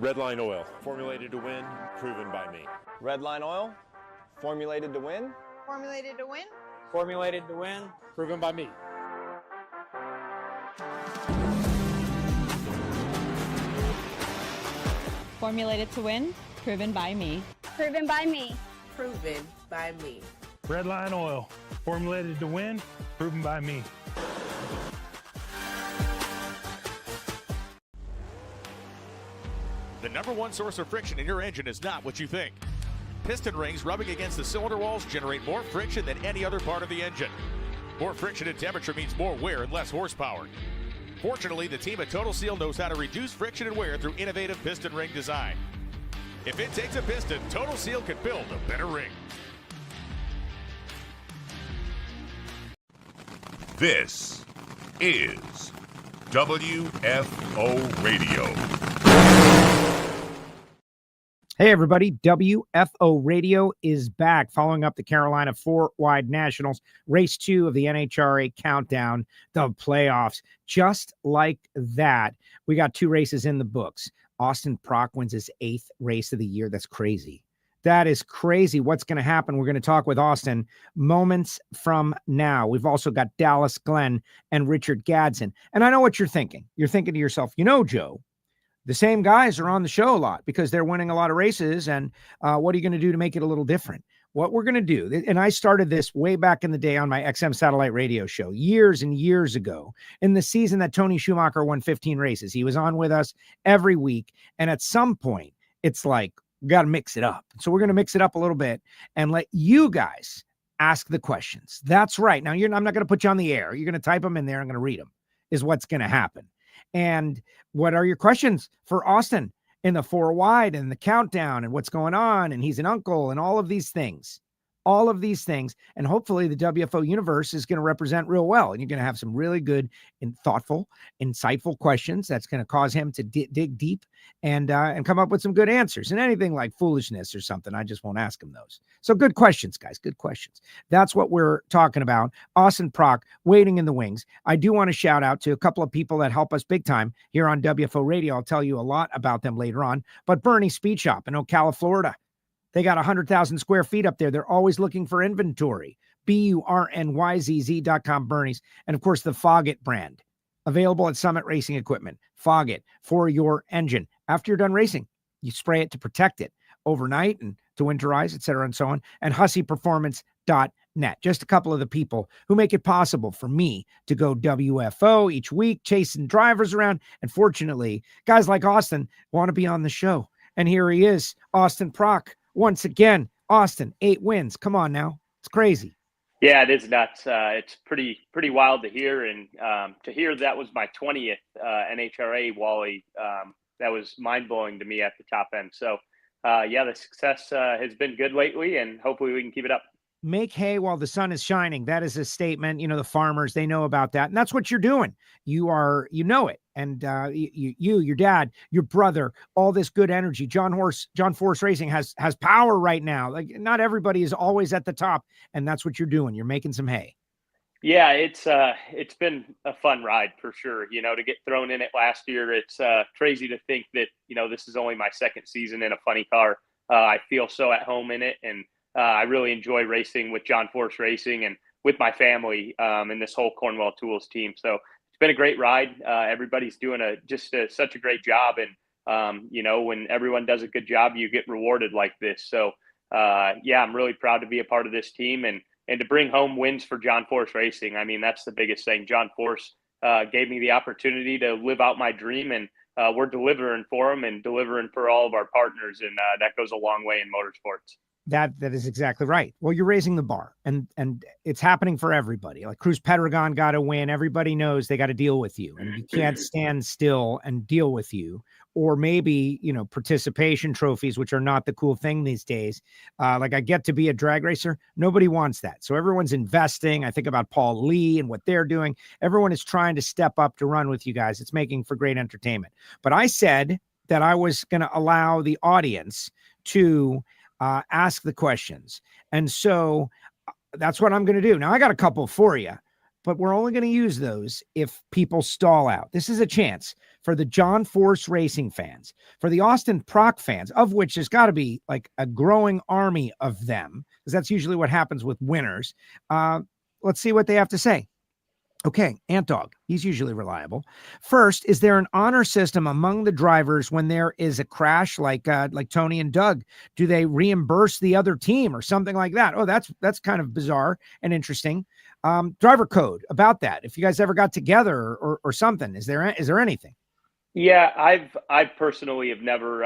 Redline oil, formulated to win, proven by me. Redline oil, formulated to win. Formulated to win. Formulated to win, proven by me. Formulated to win, proven by me. Proven by me. Proven by me. Redline oil, formulated to win, proven by me. The number one source of friction in your engine is not what you think. Piston rings rubbing against the cylinder walls generate more friction than any other part of the engine. More friction and temperature means more wear and less horsepower. Fortunately, the team at Total Seal knows how to reduce friction and wear through innovative piston ring design. If it takes a piston, Total Seal can build a better ring. This is WFO Radio. Hey, everybody. WFO Radio is back following up the Carolina 4-Wide Nationals, race 2 of the NHRA Countdown, the playoffs. Just like that, we got 2 races in the books. Austin Prock wins his 8th race of the year. That's crazy. That is crazy. What's going to happen? We're going to talk with Austin moments from now. We've also got Dallas, Glenn, and Richard Gadson. And I know what you're thinking. You're thinking to yourself, you know, Joe, the same guys are on the show a lot because they're winning a lot of races. And what are you going to do to make it a little different? What we're going to do, and I started this way back in the day on my XM satellite radio show years and years ago in the season that Tony Schumacher won 15 races. He was on with us every week. And at some point, it's like, we got to mix it up. So we're going to mix it up a little bit and let you guys ask the questions. That's right. Now, I'm not going to put you on the air. You're going to type them in there. I'm going to read them is what's going to happen. And what are your questions for Austin in the 4-wide and the countdown and what's going on? And he's an uncle and all of these things. And hopefully the WFO universe is going to represent real well. And you're going to have some really good and thoughtful, insightful questions. That's going to cause him to dig deep and come up with some good answers. And anything like foolishness or something, I just won't ask him those. So good questions, guys. Good questions. That's what we're talking about. Austin Prock waiting in the wings. I do want to shout out to a couple of people that help us big time here on WFO Radio. I'll tell you a lot about them later on. But Bernie's Speed Shop in Ocala, Florida. They got 100,000 square feet up there. They're always looking for inventory. BURNYZZ.com, Bernie's. And, of course, the Foggett brand. Available at Summit Racing Equipment. Foggett for your engine. After you're done racing, you spray it to protect it overnight and to winterize, et cetera, and so on. And HusseyPerformance.net. Just a couple of the people who make it possible for me to go WFO each week, chasing drivers around. And fortunately, guys like Austin want to be on the show. And here he is, Austin Prock. Once again, Austin, 8 wins. Come on now. It's crazy. Yeah, it is nuts. It's pretty wild to hear. And to hear that was my 20th NHRA Wally, that was mind-blowing to me at the top end. So, yeah, the success has been good lately, and hopefully we can keep it up. Make hay while the sun is shining. That is a statement. You know, the farmers, they know about that. And that's what you're doing. You know it. And your dad, your brother, all this good energy. John Force Racing has power right now. Like, not everybody is always at the top. And that's what you're doing. You're making some hay. Yeah, it's been a fun ride for sure. You know, to get thrown in it last year, it's crazy to think that, you know, this is only my second season in a funny car. I feel so at home in it. And I really enjoy racing with John Force Racing and with my family and this whole Cornwell Tools team. So it's been a great ride. Everybody's doing such a great job. And, you know, when everyone does a good job, you get rewarded like this. So, yeah, I'm really proud to be a part of this team and to bring home wins for John Force Racing. I mean, that's the biggest thing. John Force gave me the opportunity to live out my dream, and we're delivering for them and delivering for all of our partners. And that goes a long way in motorsports. That is exactly right. Well, you're raising the bar, and it's happening for everybody. Like Cruz Pedregon got to win. Everybody knows they got to deal with you, and you can't stand still and deal with you. Or maybe, you know, participation trophies, which are not the cool thing these days. Like, I get to be a drag racer. Nobody wants that. So everyone's investing. I think about Paul Lee and what they're doing. Everyone is trying to step up to run with you guys. It's making for great entertainment. But I said that I was going to allow the audience to ask the questions. And so that's what I'm going to do. Now, I got a couple for you, but we're only going to use those if people stall out. This is a chance for the John Force Racing fans, for the Austin Prock fans, of which there's got to be like a growing army of them, because that's usually what happens with winners. Let's see what they have to say. Okay, Ant Dog, he's usually reliable. First, is there an honor system among the drivers when there is a crash like Tony and Doug? Do they reimburse the other team or something like that? Oh, that's kind of bizarre and interesting. Driver code about that. If you guys ever got together or something, is there anything? Yeah, I've personally have never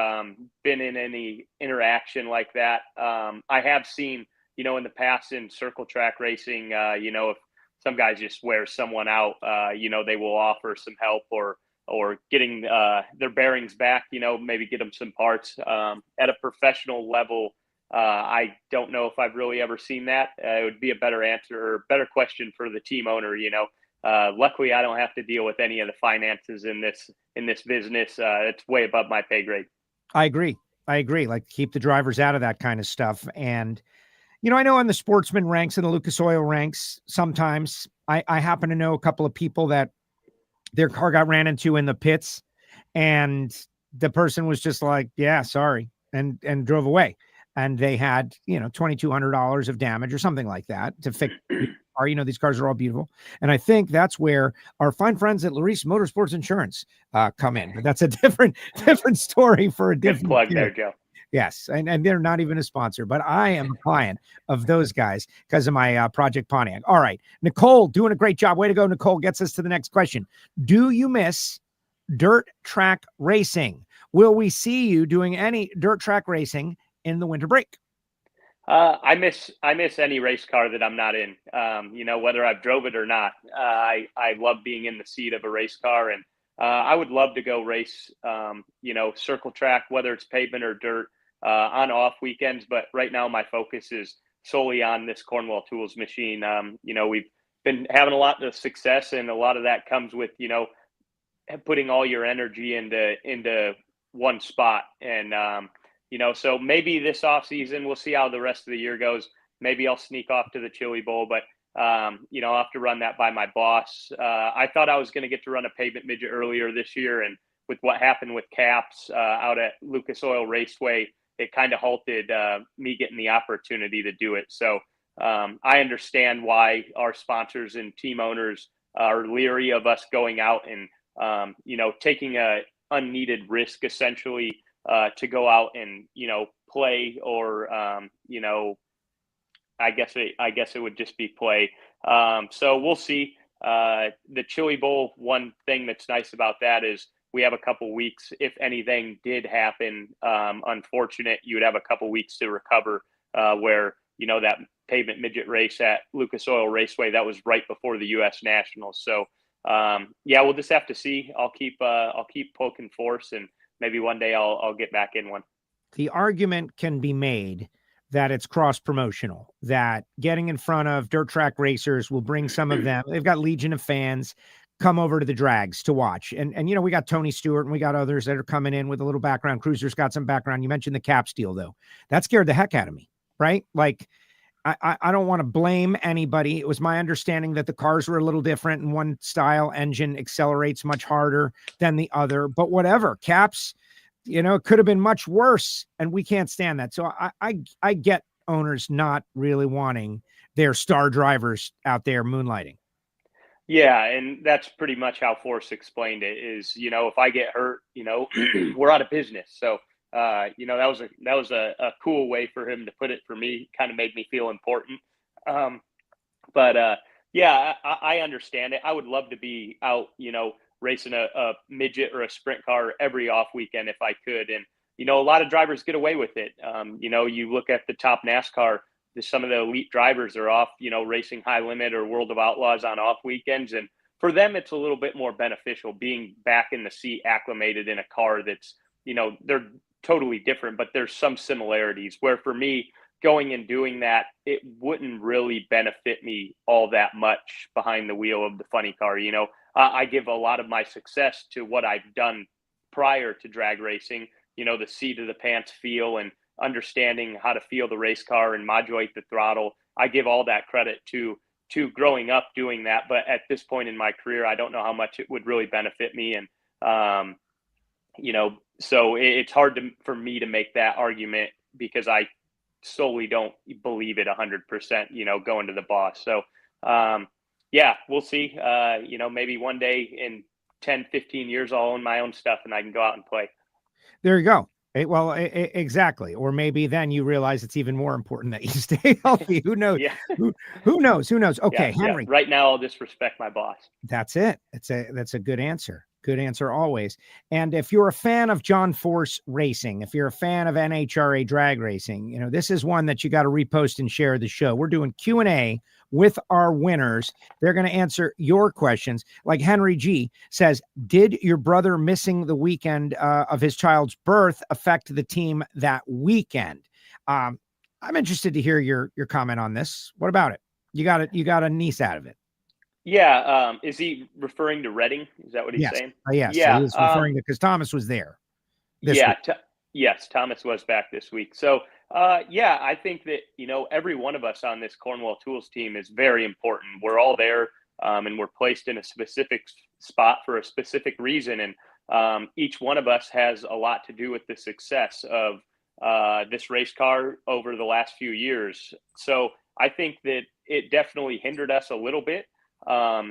been in any interaction like that. I have seen, in the past in circle track racing, if some guys just wear someone out, they will offer some help or getting their bearings back, maybe get them some parts. At a professional level, I don't know if I've really ever seen that. It would be a better answer or better question for the team owner. Luckily, I don't have to deal with any of the finances in this business. It's way above my pay grade. I agree. Like, keep the drivers out of that kind of stuff. And I know in the Sportsman ranks and the Lucas Oil ranks, sometimes I happen to know a couple of people that their car got ran into in the pits, and the person was just like, yeah, sorry, and drove away. And they had, $2,200 of damage or something like that to fix the car. These cars are all beautiful. And I think that's where our fine friends at Larice Motorsports Insurance come in. But that's a different story for a different plug there, Joe. Yes, and they're not even a sponsor, but I am a client of those guys because of my Project Pontiac. All right, Nicole, doing a great job. Way to go, Nicole. Gets us to the next question. Do you miss dirt track racing? Will we see you doing any dirt track racing in the winter break? I miss any race car that I'm not in. Whether I've drove it or not. I love being in the seat of a race car, and I would love to go race, circle track, whether it's pavement or dirt. On off weekends, but right now my focus is solely on this Cornwell Tools machine. We've been having a lot of success, and a lot of that comes with, putting all your energy into one spot. And, so maybe this off season, we'll see how the rest of the year goes. Maybe I'll sneak off to the Chili Bowl, but, I'll have to run that by my boss. I thought I was going to get to run a pavement midget earlier this year. And with what happened with Caps out at Lucas Oil Raceway, it kind of halted me getting the opportunity to do it. So I understand why our sponsors and team owners are leery of us going out and, taking a unneeded risk essentially to go out and, play or, I guess it would just be play. So we'll see. The Chili Bowl, one thing that's nice about that is we have a couple weeks. If anything did happen, unfortunate, you would have a couple weeks to recover. Where that pavement midget race at Lucas Oil Raceway, that was right before the U.S. Nationals. So we'll just have to see. I'll keep poking force, and maybe one day I'll get back in one. The argument can be made that it's cross promotional, that getting in front of dirt track racers will bring some of them. They've got legion of fans come over to the drags to watch. And we got Tony Stewart and we got others that are coming in with a little background. Cruiser's got some background. You mentioned the Caps deal, though. That scared the heck out of me, right? Like, I don't want to blame anybody. It was my understanding that the cars were a little different, and one style engine accelerates much harder than the other. But whatever, Caps, it could have been much worse, and we can't stand that. So I get owners not really wanting their star drivers out there moonlighting. Yeah, and that's pretty much how Force explained it is, if I get hurt, we're out of business. So, that was a cool way for him to put it for me. Kind of made me feel important. I understand it. I would love to be out, racing a midget or a sprint car every off weekend if I could. And, a lot of drivers get away with it. You look at the top NASCAR, some of the elite drivers are off, racing high limit or World of Outlaws on off weekends. And for them, it's a little bit more beneficial being back in the seat, acclimated in a car that's, they're totally different, but there's some similarities where for me going and doing that, it wouldn't really benefit me all that much behind the wheel of the funny car. I give a lot of my success to what I've done prior to drag racing, the seat of the pants feel and understanding how to feel the race car and modulate the throttle. I give all that credit to to growing up doing that. But at this point in my career, I don't know how much it would really benefit me. And, so it's hard for me to make that argument because I solely don't believe it 100%, going to the boss. So, we'll see. Maybe one day in 10, 15 years, I'll own my own stuff and I can go out and play. There you go. Exactly. Or maybe then you realize it's even more important that you stay healthy. Who knows? Yeah. Who knows? Okay, yeah, Henry. Yeah. Right now, I'll just respect my boss. That's it. That's a good answer. Good answer always. And if you're a fan of John Force Racing, if you're a fan of NHRA drag racing, this is one that you got to repost and share the show. We're doing Q&A with our winners. They're going to answer your questions. Like Henry G says, did your brother missing the weekend of his child's birth affect the team that weekend? I'm interested to hear your comment on this. What about it? You got a niece out of it. Yeah. Is he referring to Reading? Is that what he's saying? Yes. Yeah. So he's referring to, because Thomas was there. Yes. Thomas was back this week. So, I think that, every one of us on this Cornwell Tools team is very important. We're all there and we're placed in a specific spot for a specific reason. And each one of us has a lot to do with the success of this race car over the last few years. So I think that it definitely hindered us a little bit. I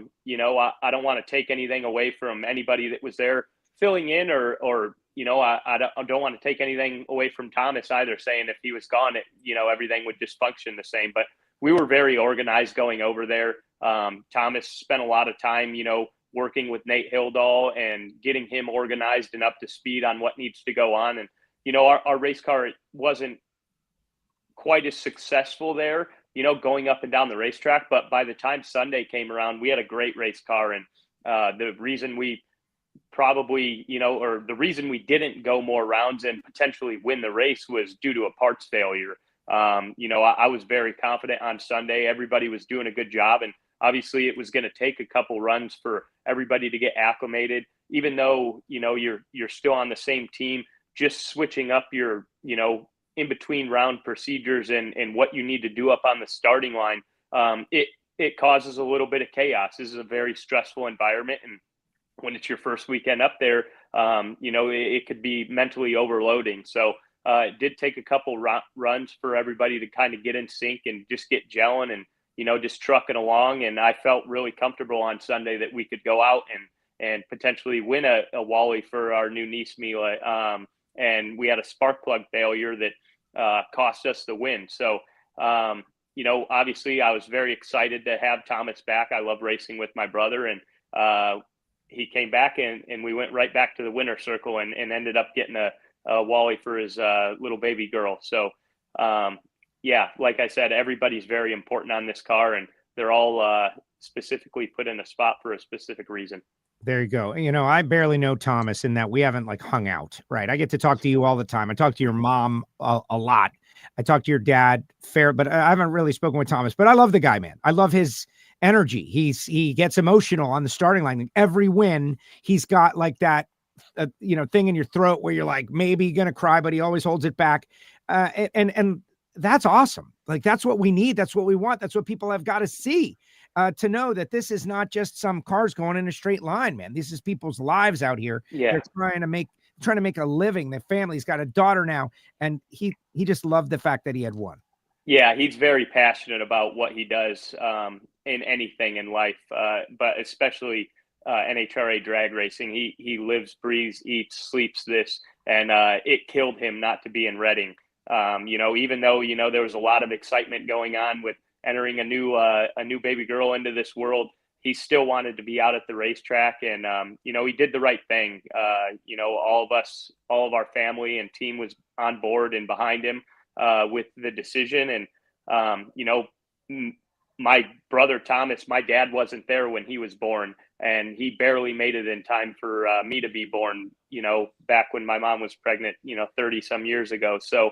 don't want to take anything away from anybody that was there filling in or I don't want to take anything away from Thomas either, saying if he was gone, everything would just function the same. But we were very organized going over there. Thomas spent a lot of time, working with Nate Hildahl and getting him organized and up to speed on what needs to go on. And, our race car wasn't quite as successful there, going up and down the racetrack. But by the time Sunday came around, we had a great race car. And the reason we probably, or the reason we didn't go more rounds and potentially win the race was due to a parts failure. I was very confident on Sunday. Everybody was doing a good job. And obviously it was going to take a couple runs for everybody to get acclimated, even though, you're still on the same team, just switching up your, in between round procedures and what you need to do up on the starting line. It causes a little bit of chaos. This is a very stressful environment. And when it's your first weekend up there, it could be mentally overloading. So it did take a couple runs for everybody to kind of get in sync and just get gelling and, just trucking along. And I felt really comfortable on Sunday that we could go out and potentially win a Wally for our new niece, Mila. And we had a spark plug failure that cost us the win. So, obviously I was very excited to have Thomas back. I love racing with my brother, and he came back and we went right back to the winner circle and ended up getting a Wally for his little baby girl. So, like I said, everybody's very important on this car, and they're all specifically put in a spot for a specific reason. There you go. I barely know Thomas in that we haven't hung out, right? I get to talk to you all the time. I talk to your mom a lot. I talk to your dad but I haven't really spoken with Thomas, but I love the guy, man. I love his energy. He gets emotional on the starting line. Every win, he's got that, thing in your throat where you're maybe going to cry, but he always holds it back. And that's awesome. That's what we need. That's what we want. That's what people have got to see. To know that this is not just some cars going in a straight line, man. This is people's lives out here. Yeah. They're trying to make a living. Their family's got a daughter now. And he just loved the fact that he had won. Yeah. He's very passionate about what he does in anything in life, but especially NHRA drag racing. He lives, breathes, eats, sleeps this, and it killed him not to be in Reading. Even though, there was a lot of excitement going on with entering a new baby girl into this world, he still wanted to be out at the racetrack. And, he did the right thing. All of our family and team was on board and behind him with the decision. And, my brother, Thomas, my dad wasn't there when he was born, and he barely made it in time for me to be born, back when my mom was pregnant, 30 some years ago. So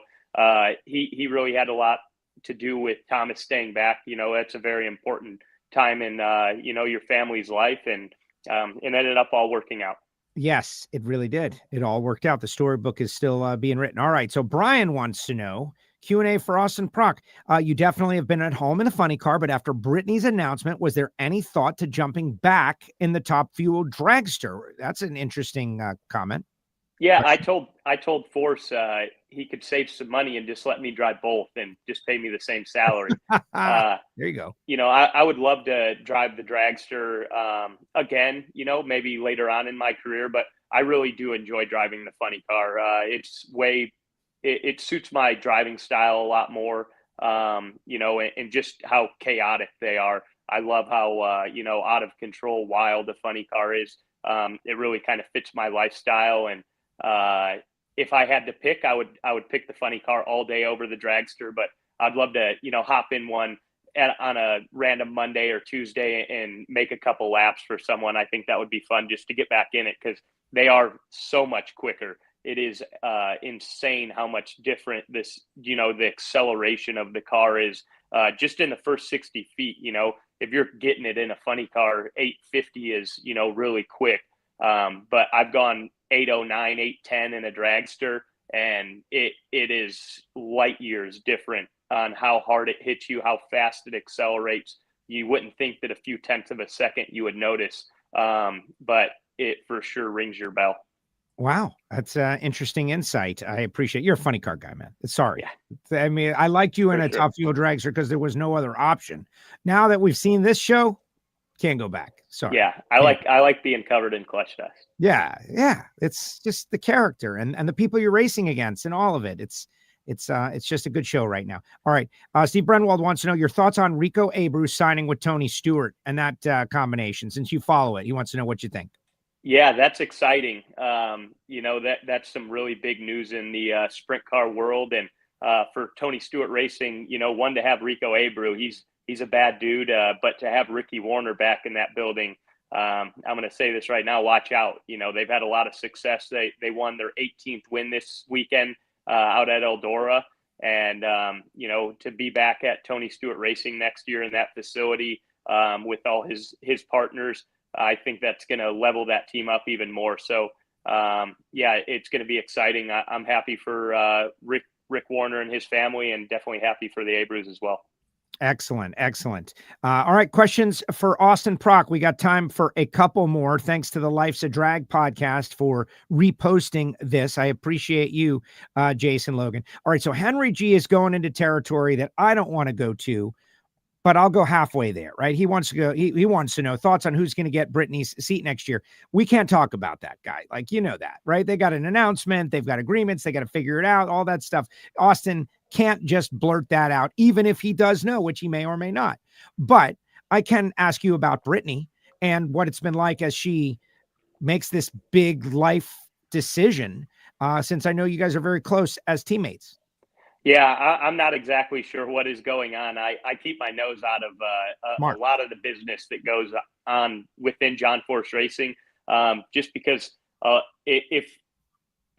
he really had a lot to do with Thomas staying back. That's a very important time in, your family's life, and it ended up all working out. Yes, it really did. It all worked out. The storybook is still being written. All right. So Brian wants to know, Q&A for Austin Prock. You definitely have been at home in a funny car, but after Brittany's announcement, was there any thought to jumping back in the top fuel dragster? That's an interesting comment. Yeah, I told Force he could save some money and just let me drive both and just pay me the same salary. There you go. I would love to drive the dragster again, maybe later on in my career, but I really do enjoy driving the funny car. It suits my driving style a lot more, and just how chaotic they are. I love how, out of control, wild the funny car is. It really kind of fits my lifestyle. And if I had to pick, I would pick the funny car all day over the dragster, but I'd love to, hop in one on a random Monday or Tuesday and make a couple laps for someone. I think that would be fun just to get back in it because they are so much quicker. It is insane how much different this, the acceleration of the car is just in the first 60 feet. If you're getting it in a funny car, 850 is, really quick. But I've gone 809, 810 in a dragster, and it is light years different on how hard it hits you, how fast it accelerates. You wouldn't think that a few tenths of a second you would notice, but it for sure rings your bell. Wow, that's interesting insight. I appreciate. You're a funny car guy, man. Sorry. Yeah. I mean, I liked you in a top fuel dragster because there was no other option. Now that we've seen this show, can't go back. Sorry. Yeah, I like being covered in clutch dust. Yeah. It's just the character and the people you're racing against and all of it. It's just a good show right now. All right. Steve Brenwald wants to know your thoughts on Rico Abreu signing with Tony Stewart and that combination. Since you follow it, he wants to know what you think. Yeah, that's exciting. That's some really big news in the sprint car world. And for Tony Stewart Racing, one, to have Rico Abreu, he's a bad dude, but to have Ricky Warner back in that building, I'm going to say this right now, watch out. They've had a lot of success. They won their 18th win this weekend out at Eldora. And, to be back at Tony Stewart Racing next year in that facility with all his partners, I think that's going to level that team up even more. So, it's going to be exciting. I'm happy for Rick Warner and his family, and definitely happy for the Abreus as well. Excellent. All right, questions for Austin Prock. We got time for a couple more. Thanks to the Life's a Drag podcast for reposting this. I appreciate you, Jason Logan. All right, so Henry G is going into territory that I don't want to go to, but I'll go halfway there, right? He wants to go. He wants to know thoughts on who's going to get Brittany's seat next year. We can't talk about that guy. Like, that, right? They got an announcement. They've got agreements. They got to figure it out, all that stuff. Austin can't just blurt that out, even if he does know, which he may or may not. But I can ask you about Brittany and what it's been like as she makes this big life decision, since I know you guys are very close as teammates. Yeah, I'm not exactly sure what is going on. I keep my nose out of a lot of the business that goes on within John Force Racing, just because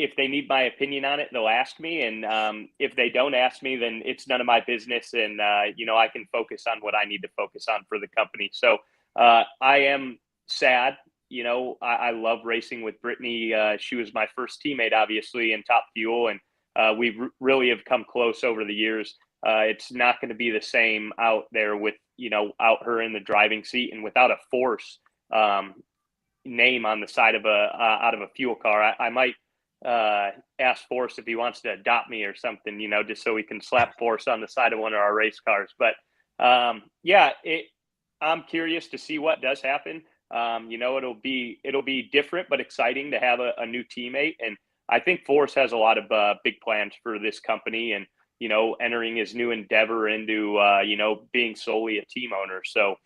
if they need my opinion on it, they'll ask me. And if they don't ask me, then it's none of my business. And, I can focus on what I need to focus on for the company. So I am sad. I love racing with Brittany. She was my first teammate, obviously, in Top Fuel. And we really have come close over the years. It's not going to be the same out there with, out her in the driving seat and without a Force name on the side of out of a fuel car. I might ask Force if he wants to adopt me or something, just so we can slap Force on the side of one of our race cars. But I'm curious to see what does happen. It'll be different, but exciting to have a new teammate. And I think Force has a lot of big plans for this company and, entering his new endeavor into, being solely a team owner. So,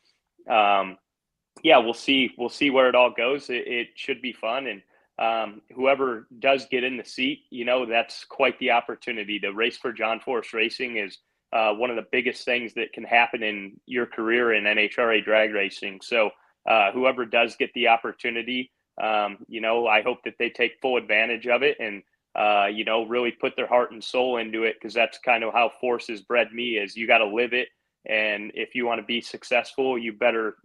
we'll see where it all goes. It should be fun. And whoever does get in the seat, that's quite the opportunity. To race for John Force Racing is one of the biggest things that can happen in your career in NHRA drag racing. So whoever does get the opportunity, I hope that they take full advantage of it and, really put their heart and soul into it. Cause that's kind of how Force has bred me, is you got to live it. And if you want to be successful, you better,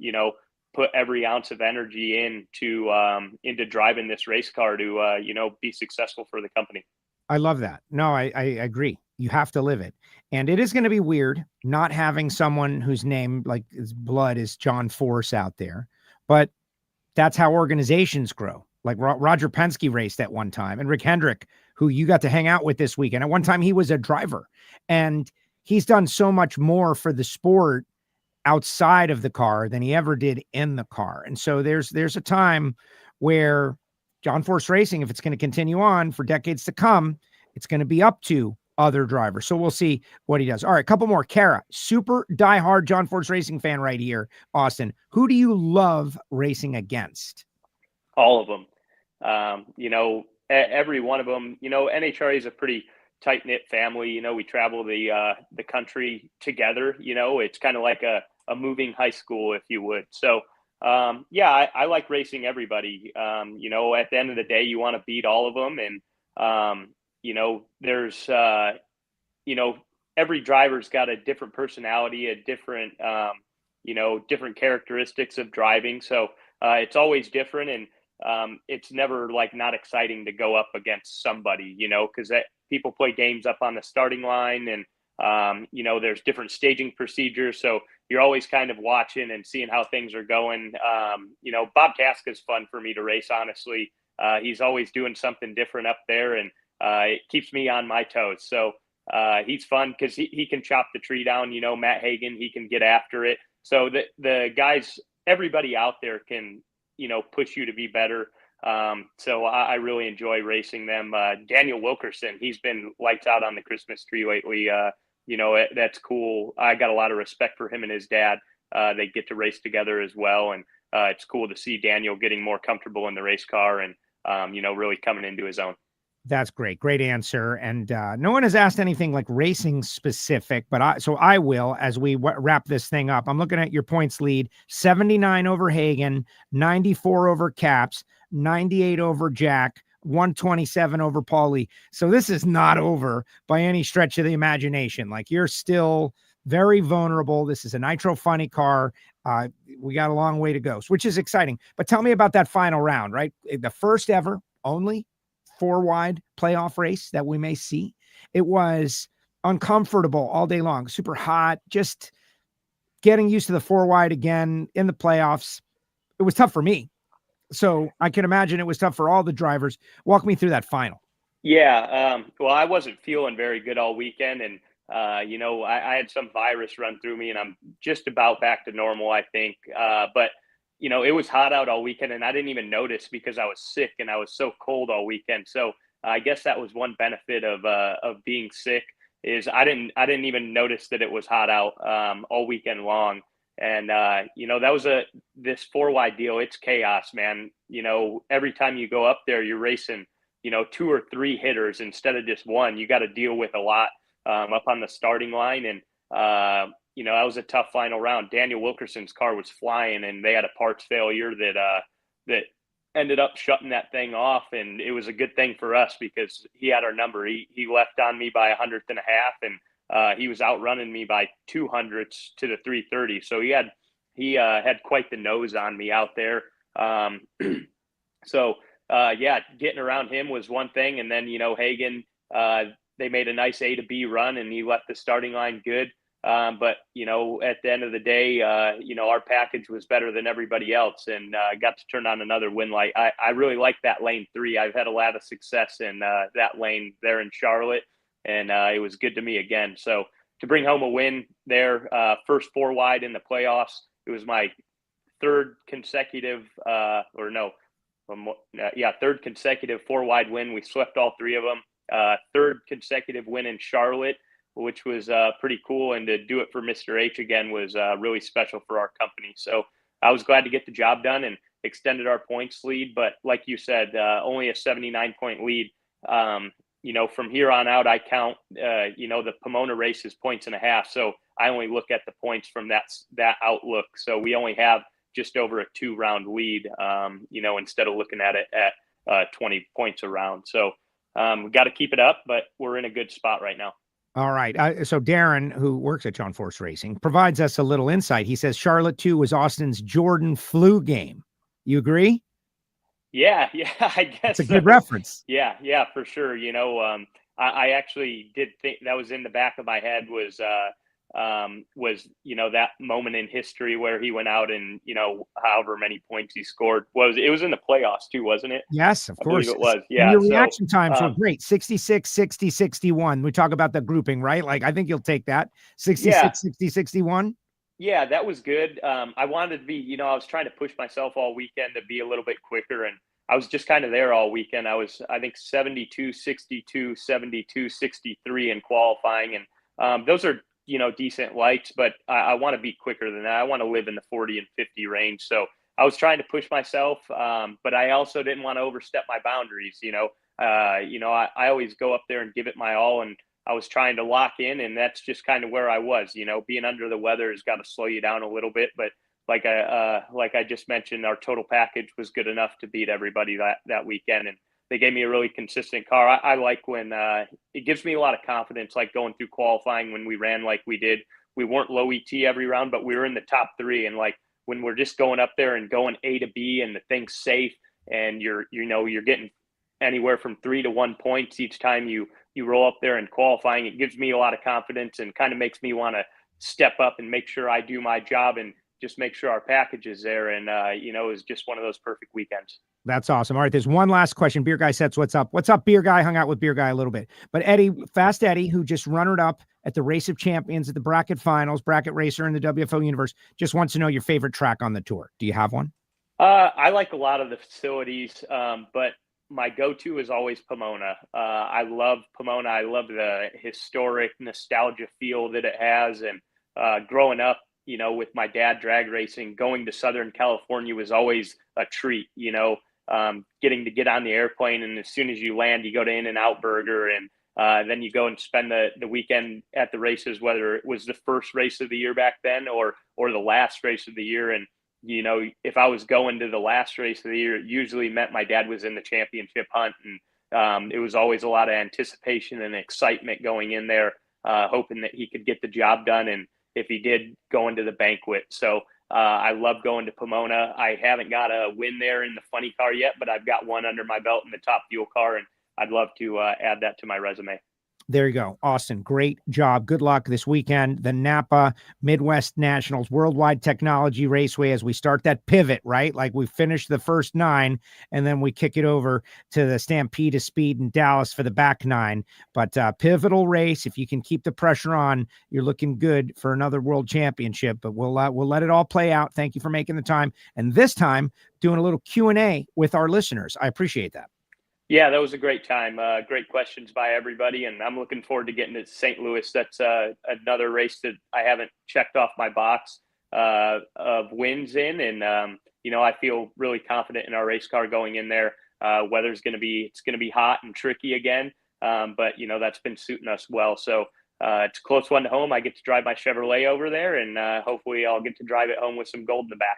put every ounce of energy into driving this race car to, be successful for the company. I love that. No, I agree. You have to live it. And it is going to be weird not having someone whose name, like his blood, is John Force out there. But that's how organizations grow. Like Roger Penske raced at one time, and Rick Hendrick, who you got to hang out with this weekend. At one time, he was a driver, and he's done so much more for the sport outside of the car than he ever did in the car. And so there's a time where John Force Racing, if it's going to continue on for decades to come, it's going to be up to other drivers. So we'll see what he does. All right, a couple more. Kara, super diehard John Force Racing fan right here. Austin, who do you love racing against? All of them. Every one of them. NHRA is a pretty tight-knit family. We travel the country together. It's kind of like a moving high school, if you would. So I like racing everybody. At the end of the day, you want to beat all of them. And there's every driver's got a different personality, a different different characteristics of driving. So it's always different. And it's never like not exciting to go up against somebody, because people play games up on the starting line, and there's different staging procedures. So you're always kind of watching and seeing how things are going. Bob Casca's fun for me to race, honestly. He's always doing something different up there, and it keeps me on my toes. So he's fun because he can chop the tree down. Matt Hagan, he can get after it. So the guys, everybody out there can, push you to be better. So I really enjoy racing them. Daniel Wilkerson, he's been lights out on the Christmas tree lately. That's cool. I got a lot of respect for him and his dad. They get to race together as well. And it's cool to see Daniel getting more comfortable in the race car and, really coming into his own. That's great. Great answer. And no one has asked anything like racing specific, but I will as we wrap this thing up. I'm looking at your points lead: 79 over Hagan, 94 over Caps, 98 over Jack, 127 over Paulie. So this is not over by any stretch of the imagination. Like, you're still very vulnerable. This is a Nitro funny car. We got a long way to go, which is exciting. But tell me about that final round, right? The first ever only 4-wide playoff race that we may see. It was uncomfortable all day long, super hot, just getting used to the 4-wide again in the playoffs. It was tough for me. So I can imagine it was tough for all the drivers. Walk me through that final. Yeah. Well, I wasn't feeling very good all weekend, and I had some virus run through me, and I'm just about back to normal, I think. But it was hot out all weekend, and I didn't even notice because I was sick and I was so cold all weekend. So I guess that was one benefit of being sick, is I didn't even notice that it was hot out all weekend long. And that was this 4-wide deal. It's chaos, man. Every time you go up there, you're racing 2 or 3 hitters instead of just one. You got to deal with a lot up on the starting line, and that was a tough final round. Daniel Wilkerson's car was flying, and they had a parts failure that ended up shutting that thing off. And it was a good thing for us because he had our number. He left on me by 100th and a half, and he was outrunning me by 200ths to the 330. So he had quite the nose on me out there. Getting around him was one thing. And then, Hagan, they made a nice A to B run, and he left the starting line good. But at the end of the day, our package was better than everybody else, and got to turn on another win light. I really like that lane 3. I've had a lot of success in that lane there in Charlotte, and it was good to me again. So to bring home a win there, first 4-wide in the playoffs, it was my third consecutive 4-wide win. We swept all 3 of them. Third consecutive win in Charlotte, which was pretty cool. And to do it for Mr. H again was really special for our company. So I was glad to get the job done and extended our points lead. But like you said, only a 79-point lead. From here on out, I count, the Pomona race is 1.5 points. So I only look at the points from that outlook. So we only have just over a 2-round lead, instead of looking at it at 20 points a round. So we got to keep it up, but we're in a good spot right now. All right. So Darren, who works at John Force Racing, provides us a little insight. He says Charlotte 2 was Austin's Jordan flu game. You agree? Yeah, I guess it's a good reference. Yeah, for sure. I actually did think that was in the back of my head was, that moment in history where he went out and, however many points he scored it was in the playoffs too, wasn't it? Yes, of course. I believe it was. Yeah. And your reaction times were great. 66, 60, 61. We talk about the grouping, right? Like, I think you'll take that. 66, 60, 61. Yeah, that was good. I wanted to be, I was trying to push myself all weekend to be a little bit quicker, and I was just kind of there all weekend. I think 72, 62, 72, 63 in qualifying. And those are, decent lights, but I want to be quicker than that. I want to live in the 40 and 50 range. So I was trying to push myself, but I also didn't want to overstep my boundaries. I always go up there and give it my all, and I was trying to lock in, and that's just kind of where I was. Being under the weather has got to slow you down a little bit, but like I just mentioned, our total package was good enough to beat everybody that weekend, and they gave me a really consistent car. I like when it gives me a lot of confidence, like going through qualifying when we ran like we did. We weren't low ET every round, but we were in the top 3, and like when we're just going up there and going A to B and the thing's safe, and you're getting anywhere from 3 to 1 points each time you roll up there in qualifying, it gives me a lot of confidence and kind of makes me want to step up and make sure I do my job and just make sure our package is there. And, it was just one of those perfect weekends. That's awesome. All right. There's one last question. Beer Guy sets what's up. What's up, Beer Guy? Hung out with Beer Guy a little bit. But Eddie, Fast Eddie, who just runnered up at the Race of Champions at the bracket finals, bracket racer in the WFO universe, just wants to know your favorite track on the tour. Do you have one? I like a lot of the facilities, but my go-to is always Pomona. I love Pomona. I love the historic nostalgia feel that it has. And growing up, with my dad drag racing, going to Southern California was always a treat, getting to get on the airplane. And as soon as you land, you go to In-N-Out Burger, and then you go and spend the weekend at the races, whether it was the first race of the year back then or the last race of the year. And, if I was going to the last race of the year, it usually meant my dad was in the championship hunt. And it was always a lot of anticipation and excitement going in there, hoping that he could get the job done. And if he did, go into the banquet. So I love going to Pomona. I haven't got a win there in the funny car yet, but I've got one under my belt in the top fuel car, and I'd love to add that to my resume. There you go. Austin, great job. Good luck this weekend. The Napa Midwest Nationals Worldwide Technology Raceway as we start that pivot, right? Like we finish the first 9 and then we kick it over to the Stampede of Speed in Dallas for the back 9. But pivotal race. If you can keep the pressure on, you're looking good for another world championship. But we'll let it all play out. Thank you for making the time. And this time doing a little Q&A with our listeners. I appreciate that. Yeah, that was a great time. Great questions by everybody, and I'm looking forward to getting to St. Louis. That's another race that I haven't checked off my box of wins in, and I feel really confident in our race car going in there. Weather's going to be hot and tricky again, but that's been suiting us well. So it's a close one to home. I get to drive my Chevrolet over there, and hopefully I'll get to drive it home with some gold in the back.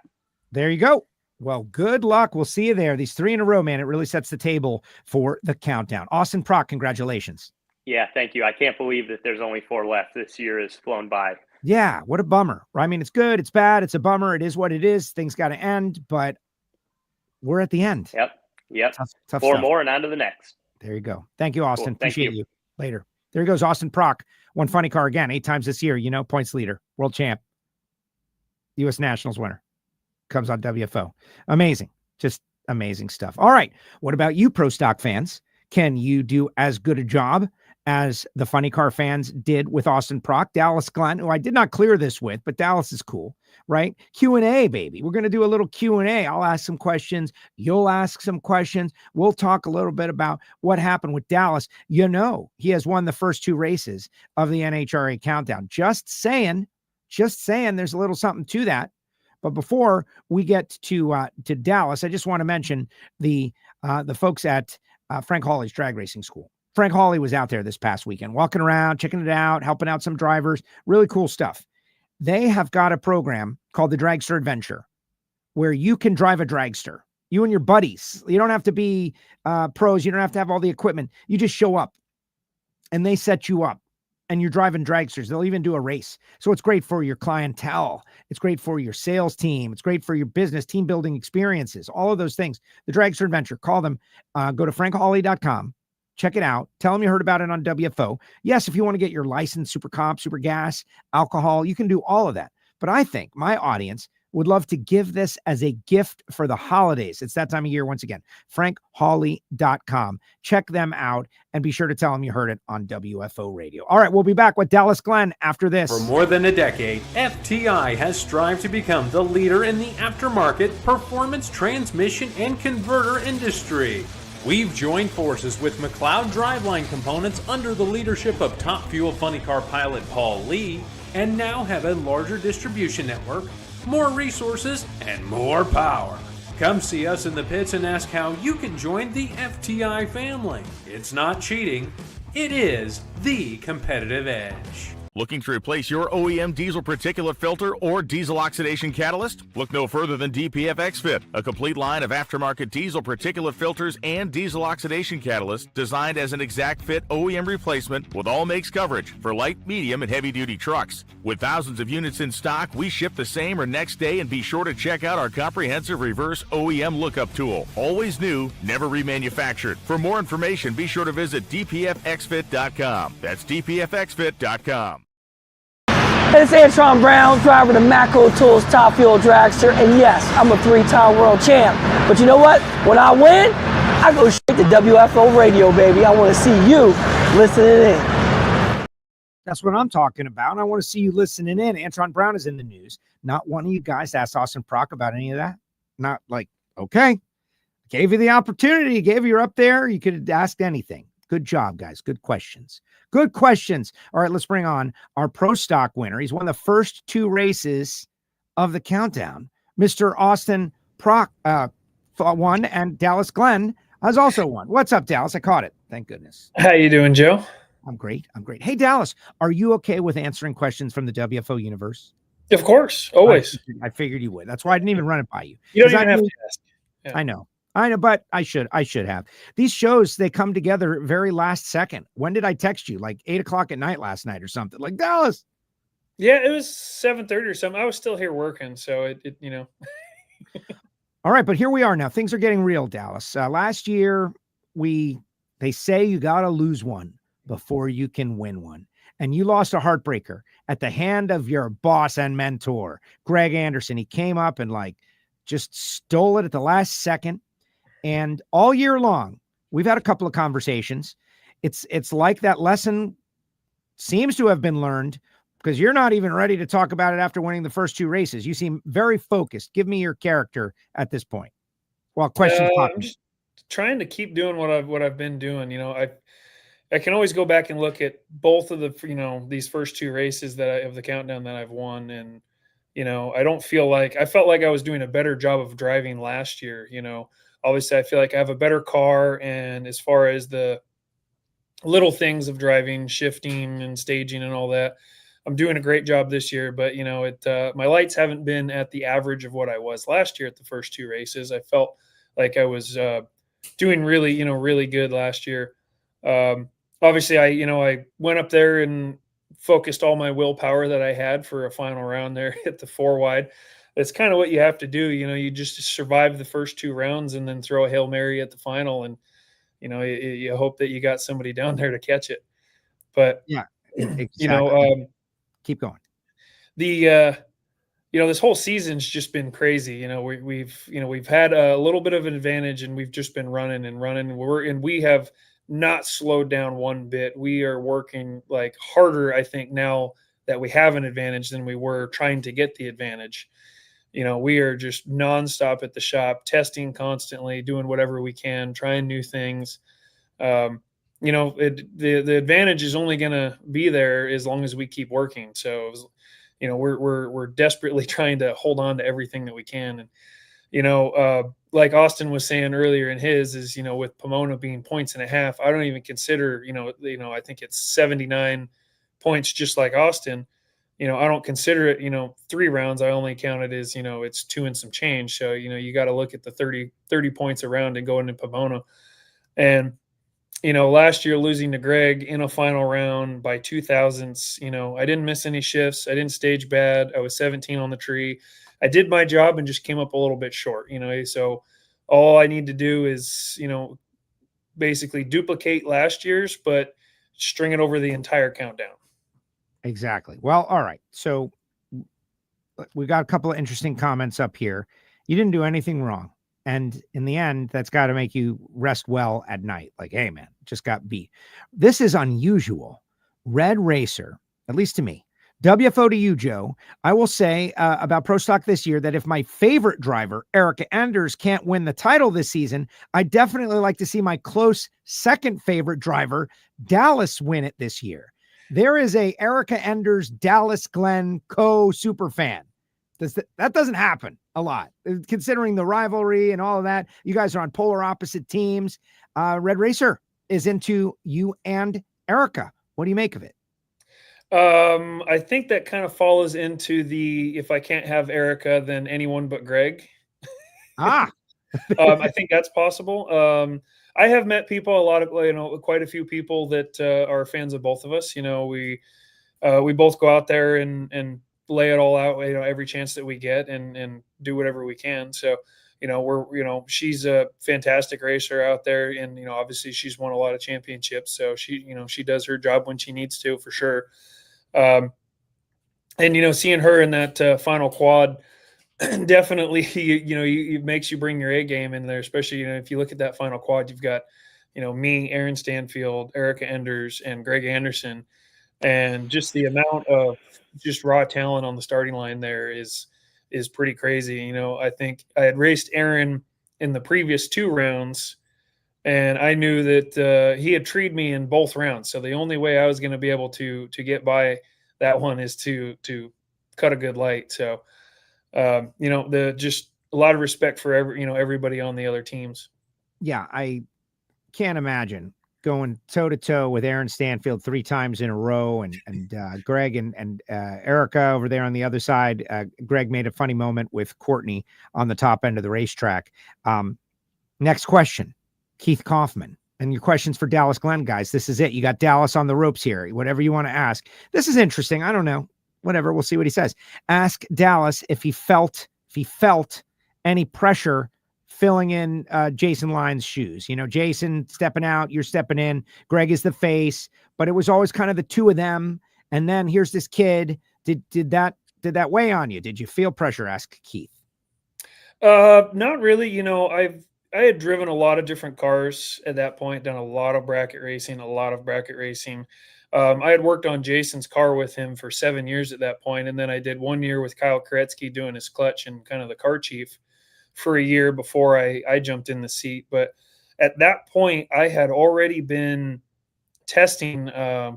There you go. Well, good luck. We'll see you there. These 3 in a row, man. It really sets the table for the countdown. Austin Prock, congratulations. Yeah, thank you. I can't believe that there's only 4 left. This year has flown by. Yeah, what a bummer. I mean, it's good, it's bad, it's a bummer. It is what it is. Things got to end, but we're at the end. Yep. Tough 4 stuff. more and on to the next. There you go. Thank you, Austin. Cool. Thank Appreciate you. Later. There he goes, Austin Prock. Won funny car again 8 times this year. Points leader, world champ, U.S. Nationals winner. Comes on WFO. Amazing. Just amazing stuff. All right. What about you, Pro Stock fans? Can you do as good a job as the funny car fans did with Austin Prock? Dallas Glenn, who I did not clear this with, but Dallas is cool, right? Q&A, baby. We're going to do a little Q&A. I'll ask some questions. You'll ask some questions. We'll talk a little bit about what happened with Dallas. He has won the first 2 races of the NHRA countdown. Just saying, there's a little something to that. But before we get to Dallas, I just want to mention the folks at Frank Hawley's drag racing school. Frank Hawley was out there this past weekend, walking around, checking it out, helping out some drivers. Really cool stuff. They have got a program called the Dragster Adventure where you can drive a dragster. You and your buddies. You don't have to be pros. You don't have to have all the equipment. You just show up and they set you up. And you're driving dragsters. They'll even do a race. So it's great for your clientele. It's great for your sales team. It's great for your business, team building experiences, all of those things. The Dragster Adventure. Call them. Go to frankhawley.com Check it out. Tell them you heard about it on WFO. Yes, if you want to get your license, super comp, super gas, alcohol, you can do all of that. But I think my audience would love to give this as a gift for the holidays. It's that time of year once again. FrankHawley.com. Check them out and be sure to tell them you heard it on WFO Radio. All right, we'll be back with Dallas Glenn after this. For more than a decade, FTI has strived to become the leader in the aftermarket performance transmission and converter industry. We've joined forces with McLeod Driveline Components under the leadership of Top Fuel Funny Car pilot Paul Lee, and now have a larger distribution network, more resources, and more power. Come see us in the pits and ask how you can join the FTI family. It's not cheating, it is the competitive edge. Looking to replace your OEM diesel particulate filter or diesel oxidation catalyst? Look no further than DPF XFit, a complete line of aftermarket diesel particulate filters and diesel oxidation catalysts designed as an exact fit OEM replacement with all makes coverage for light, medium, and heavy-duty trucks. With thousands of units in stock, we ship the same or next day, and be sure to check out our comprehensive reverse OEM lookup tool. Always new, never remanufactured. For more information, be sure to visit dpfxfit.com. That's dpfxfit.com. Hey, it's Antron Brown, driver of the Macro Tools Top Fuel Dragster, and yes, I'm a 3-time world champ. But you know what? When I win, I go straight to WFO Radio, baby. I want to see you listening in. That's what I'm talking about. And I want to see you listening in. Antron Brown is in the news. Not one of you guys asked Austin Prock about any of that. Not like, okay, gave you the opportunity. Gave you up there. You could have asked anything. Good job, guys. Good questions. Good questions. All right, let's bring on our Pro Stock winner. He's won the first 2 races of the countdown. Mr. Austin Prock won, and Dallas Glenn has also won. What's up, Dallas? I caught it. Thank goodness. How you doing, Joe? I'm great. I'm great. Hey, Dallas, are you okay with answering questions from the WFO universe? Of course, always. I figured you would. That's why I didn't even run it by you. You don't even have to ask. Yeah. I know, but I should have. These shows, they come together very last second. When did I text you? Like 8:00 at night last night or something? Like, Dallas. Yeah, it was 7:30 or something. I was still here working, so it you know. All right, but here we are now. Things are getting real, Dallas. Last year, they say you got to lose one before you can win one. And you lost a heartbreaker at the hand of your boss and mentor, Greg Anderson. He came up and just stole it at the last second. And all year long, we've had a couple of conversations. It's like that lesson seems to have been learned, because you're not even ready to talk about it after winning the first 2 races. You seem very focused. Give me your character at this point. Well, questions. I'm just trying to keep doing what I've been doing. You know, I can always go back and look at both of the, these first 2 races of the countdown that I've won. And, I felt like I was doing a better job of driving last year. Obviously I feel like I have a better car. And as far as the little things of driving, shifting and staging and all that, I'm doing a great job this year. But, my lights haven't been at the average of what I was last year at the first 2 races. I felt like I was doing really, really good last year. Obviously I went up there and focused all my willpower that I had for a final round there at the 4 wide. That's kind of what you have to do. You just survive the first 2 rounds and then throw a Hail Mary at the final. And, you hope that you got somebody down there to catch it. But, yeah, exactly. Keep going. This whole season's just been crazy. We've had a little bit of an advantage, and we've just been running and running. We have not slowed down one bit. We are working harder, I think, now that we have an advantage than we were trying to get the advantage. We are just nonstop at the shop, testing constantly, doing whatever we can, trying new things. The advantage is only going to be there as long as we keep working. So, we're desperately trying to hold on to everything that we can. And, like Austin was saying earlier in his is, with Pomona being 1.5 points, I don't even consider, I think it's 79 points, just like Austin. I don't consider it, 3 rounds. I only count it as, it's 2 and some change. So, you got to look at the 30 points around and going into Pomona. And, last year losing to Greg in a final round by 2 thousandths, I didn't miss any shifts. I didn't stage bad. I was 17 on the tree. I did my job and just came up a little bit short, so all I need to do is, basically duplicate last year's, but string it over the entire countdown. Exactly. Well, all right. So we got a couple of interesting comments up here. You didn't do anything wrong. And in the end, that's got to make you rest well at night. Like, hey, man, just got beat. This is unusual. Red Racer, at least to me. WFO to you, Joe. I will say about Pro Stock this year that if my favorite driver, Erica Enders, can't win the title this season, I definitely like to see my close second favorite driver, Dallas, win it this year. There is a Erica Enders, Dallas Glenn co-super fan. That doesn't happen a lot, considering the rivalry and all of that. You guys are on polar opposite teams. Red Racer is into you and Erica. What do you make of it? I think that kind of falls into the, if I can't have Erica, then anyone but Greg. I think that's possible. I have met people, quite a few people that are fans of both of us. We both go out there and lay it all out, every chance that we get and do whatever we can. So, she's a fantastic racer out there, and, obviously she's won a lot of championships. So she does her job when she needs to, for sure. And, seeing her in that final quad definitely, it makes you bring your A game in there, especially, if you look at that final quad, you've got, me, Aaron Stanfield, Erica Enders, and Greg Anderson. And just the amount of just raw talent on the starting line there is pretty crazy. I think I had raced Aaron in the previous 2 rounds, and I knew that he had treed me in both rounds. So the only way I was going to be able to get by that one is to cut a good light. So, just a lot of respect for everybody on the other teams. Yeah, I can't imagine going toe to toe with Aaron Stanfield 3 times in a row, and Greg and Erica over there on the other side. Greg made a funny moment with Courtney on the top end of the racetrack. Next question, Keith Kaufman, and your questions for Dallas Glenn, guys. This is it. You got Dallas on the ropes here. Whatever you want to ask. This is interesting. I don't know. Whatever. We'll see what he says. Ask Dallas if he felt any pressure filling in Jason Lyons' shoes. Jason stepping out, you're stepping in. Greg is the face, but it was always kind of the 2 of them. And then here's this kid. Did that weigh on you? Did you feel pressure? Ask Keith. Not really. I had driven a lot of different cars at that point, done a lot of bracket racing. I had worked on Jason's car with him for 7 years at that point, and then I did 1 year with Kyle Koretsky doing his clutch and kind of the car chief for a year before I jumped in the seat. But at that point, I had already been testing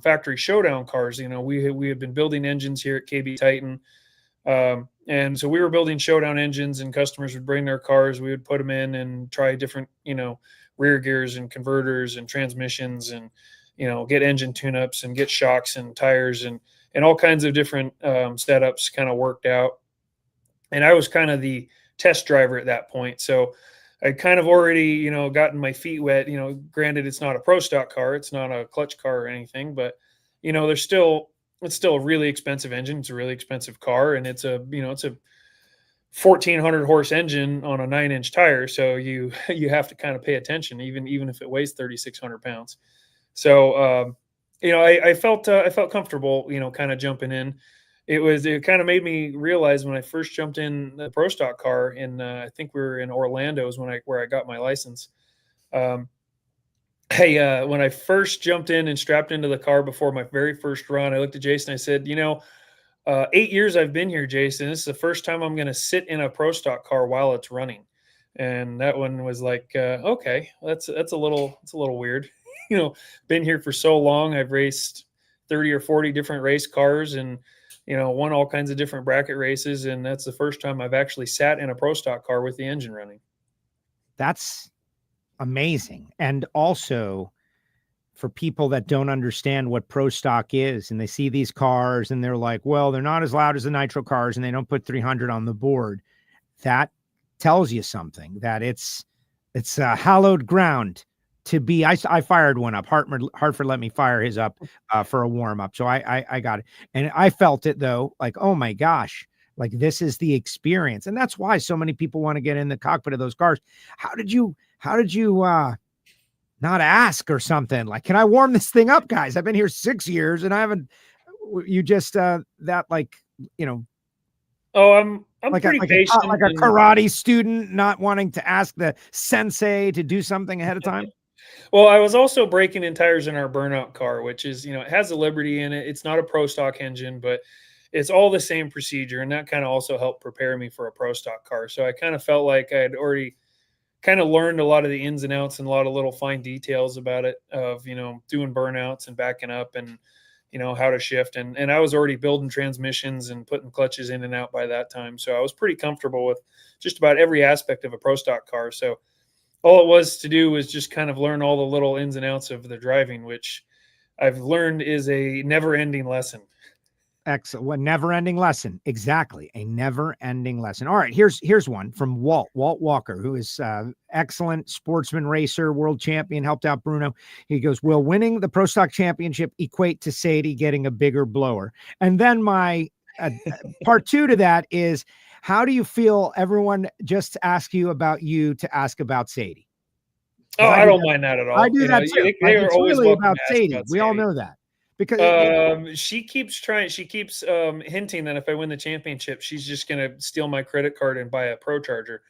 factory showdown cars. We had been building engines here at KB Titan. And so we were building showdown engines, and customers would bring their cars. We would put them in and try different, rear gears and converters and transmissions, and, get engine tune-ups and get shocks and tires and all kinds of different setups kind of worked out. And I was kind of the test driver at that point. So I kind of already, gotten my feet wet. Granted, it's not a pro stock car. It's not a clutch car or anything, but, it's still a really expensive engine. It's a really expensive car, and it's a 1,400 horse engine on a 9-inch tire. So you have to kind of pay attention, even if it weighs 3,600 pounds. So, I felt comfortable, kind of jumping in. It kind of made me realize when I first jumped in the pro stock car in, I think we were in Orlando is where I got my license. When I first jumped in and strapped into the car before my very first run, I looked at Jason. I said, 8 years I've been here, Jason. This is the first time I'm going to sit in a pro stock car while it's running. And that one was like, okay, that's a little weird. Been here for so long. I've raced 30 or 40 different race cars and, won all kinds of different bracket races. And that's the first time I've actually sat in a pro stock car with the engine running. That's amazing. And also for people that don't understand what pro stock is, and they see these cars and they're like, well, they're not as loud as the Nitro cars and they don't put 300 on the board. That tells you something, that it's hallowed ground to be. I fired one up. Hartford let me fire his up for a warm up. So I got it. And I felt it though, like, oh my gosh, like this is the experience. And that's why so many people want to get in the cockpit of those cars. How did you not ask or something like, can I warm this thing up, guys? I've been here 6 years and I haven't, you just, that like, you know, oh, I'm like pretty a patient. Like a karate student not wanting to ask the sensei to do something ahead of time. Well, I was also breaking in tires in our burnout car, which is, it has a Liberty in it. It's not a pro stock engine, but it's all the same procedure. And that kind of also helped prepare me for a pro stock car. So I kind of felt like I had already kind of learned a lot of the ins and outs and a lot of little fine details about it of, doing burnouts and backing up and, how to shift. And I was already building transmissions and putting clutches in and out by that time. So I was pretty comfortable with just about every aspect of a pro stock car. So all it was to do was just kind of learn all the little ins and outs of the driving, which I've learned is a never ending lesson. Excellent. Well, never-ending lesson. Exactly. A never-ending lesson. All right. Here's one from Walt Walker, who is excellent sportsman racer, world champion, helped out Bruno. He goes, will winning the Pro Stock Championship equate to Sadie getting a bigger blower? And then my part two to that is, how do you feel everyone just ask you to ask about Sadie? Oh, I don't mind that at all. I do that too. It's always really about Sadie. Sadie. We all know that. Because she keeps hinting that if I win the championship, she's just going to steal my credit card and buy a Pro Charger.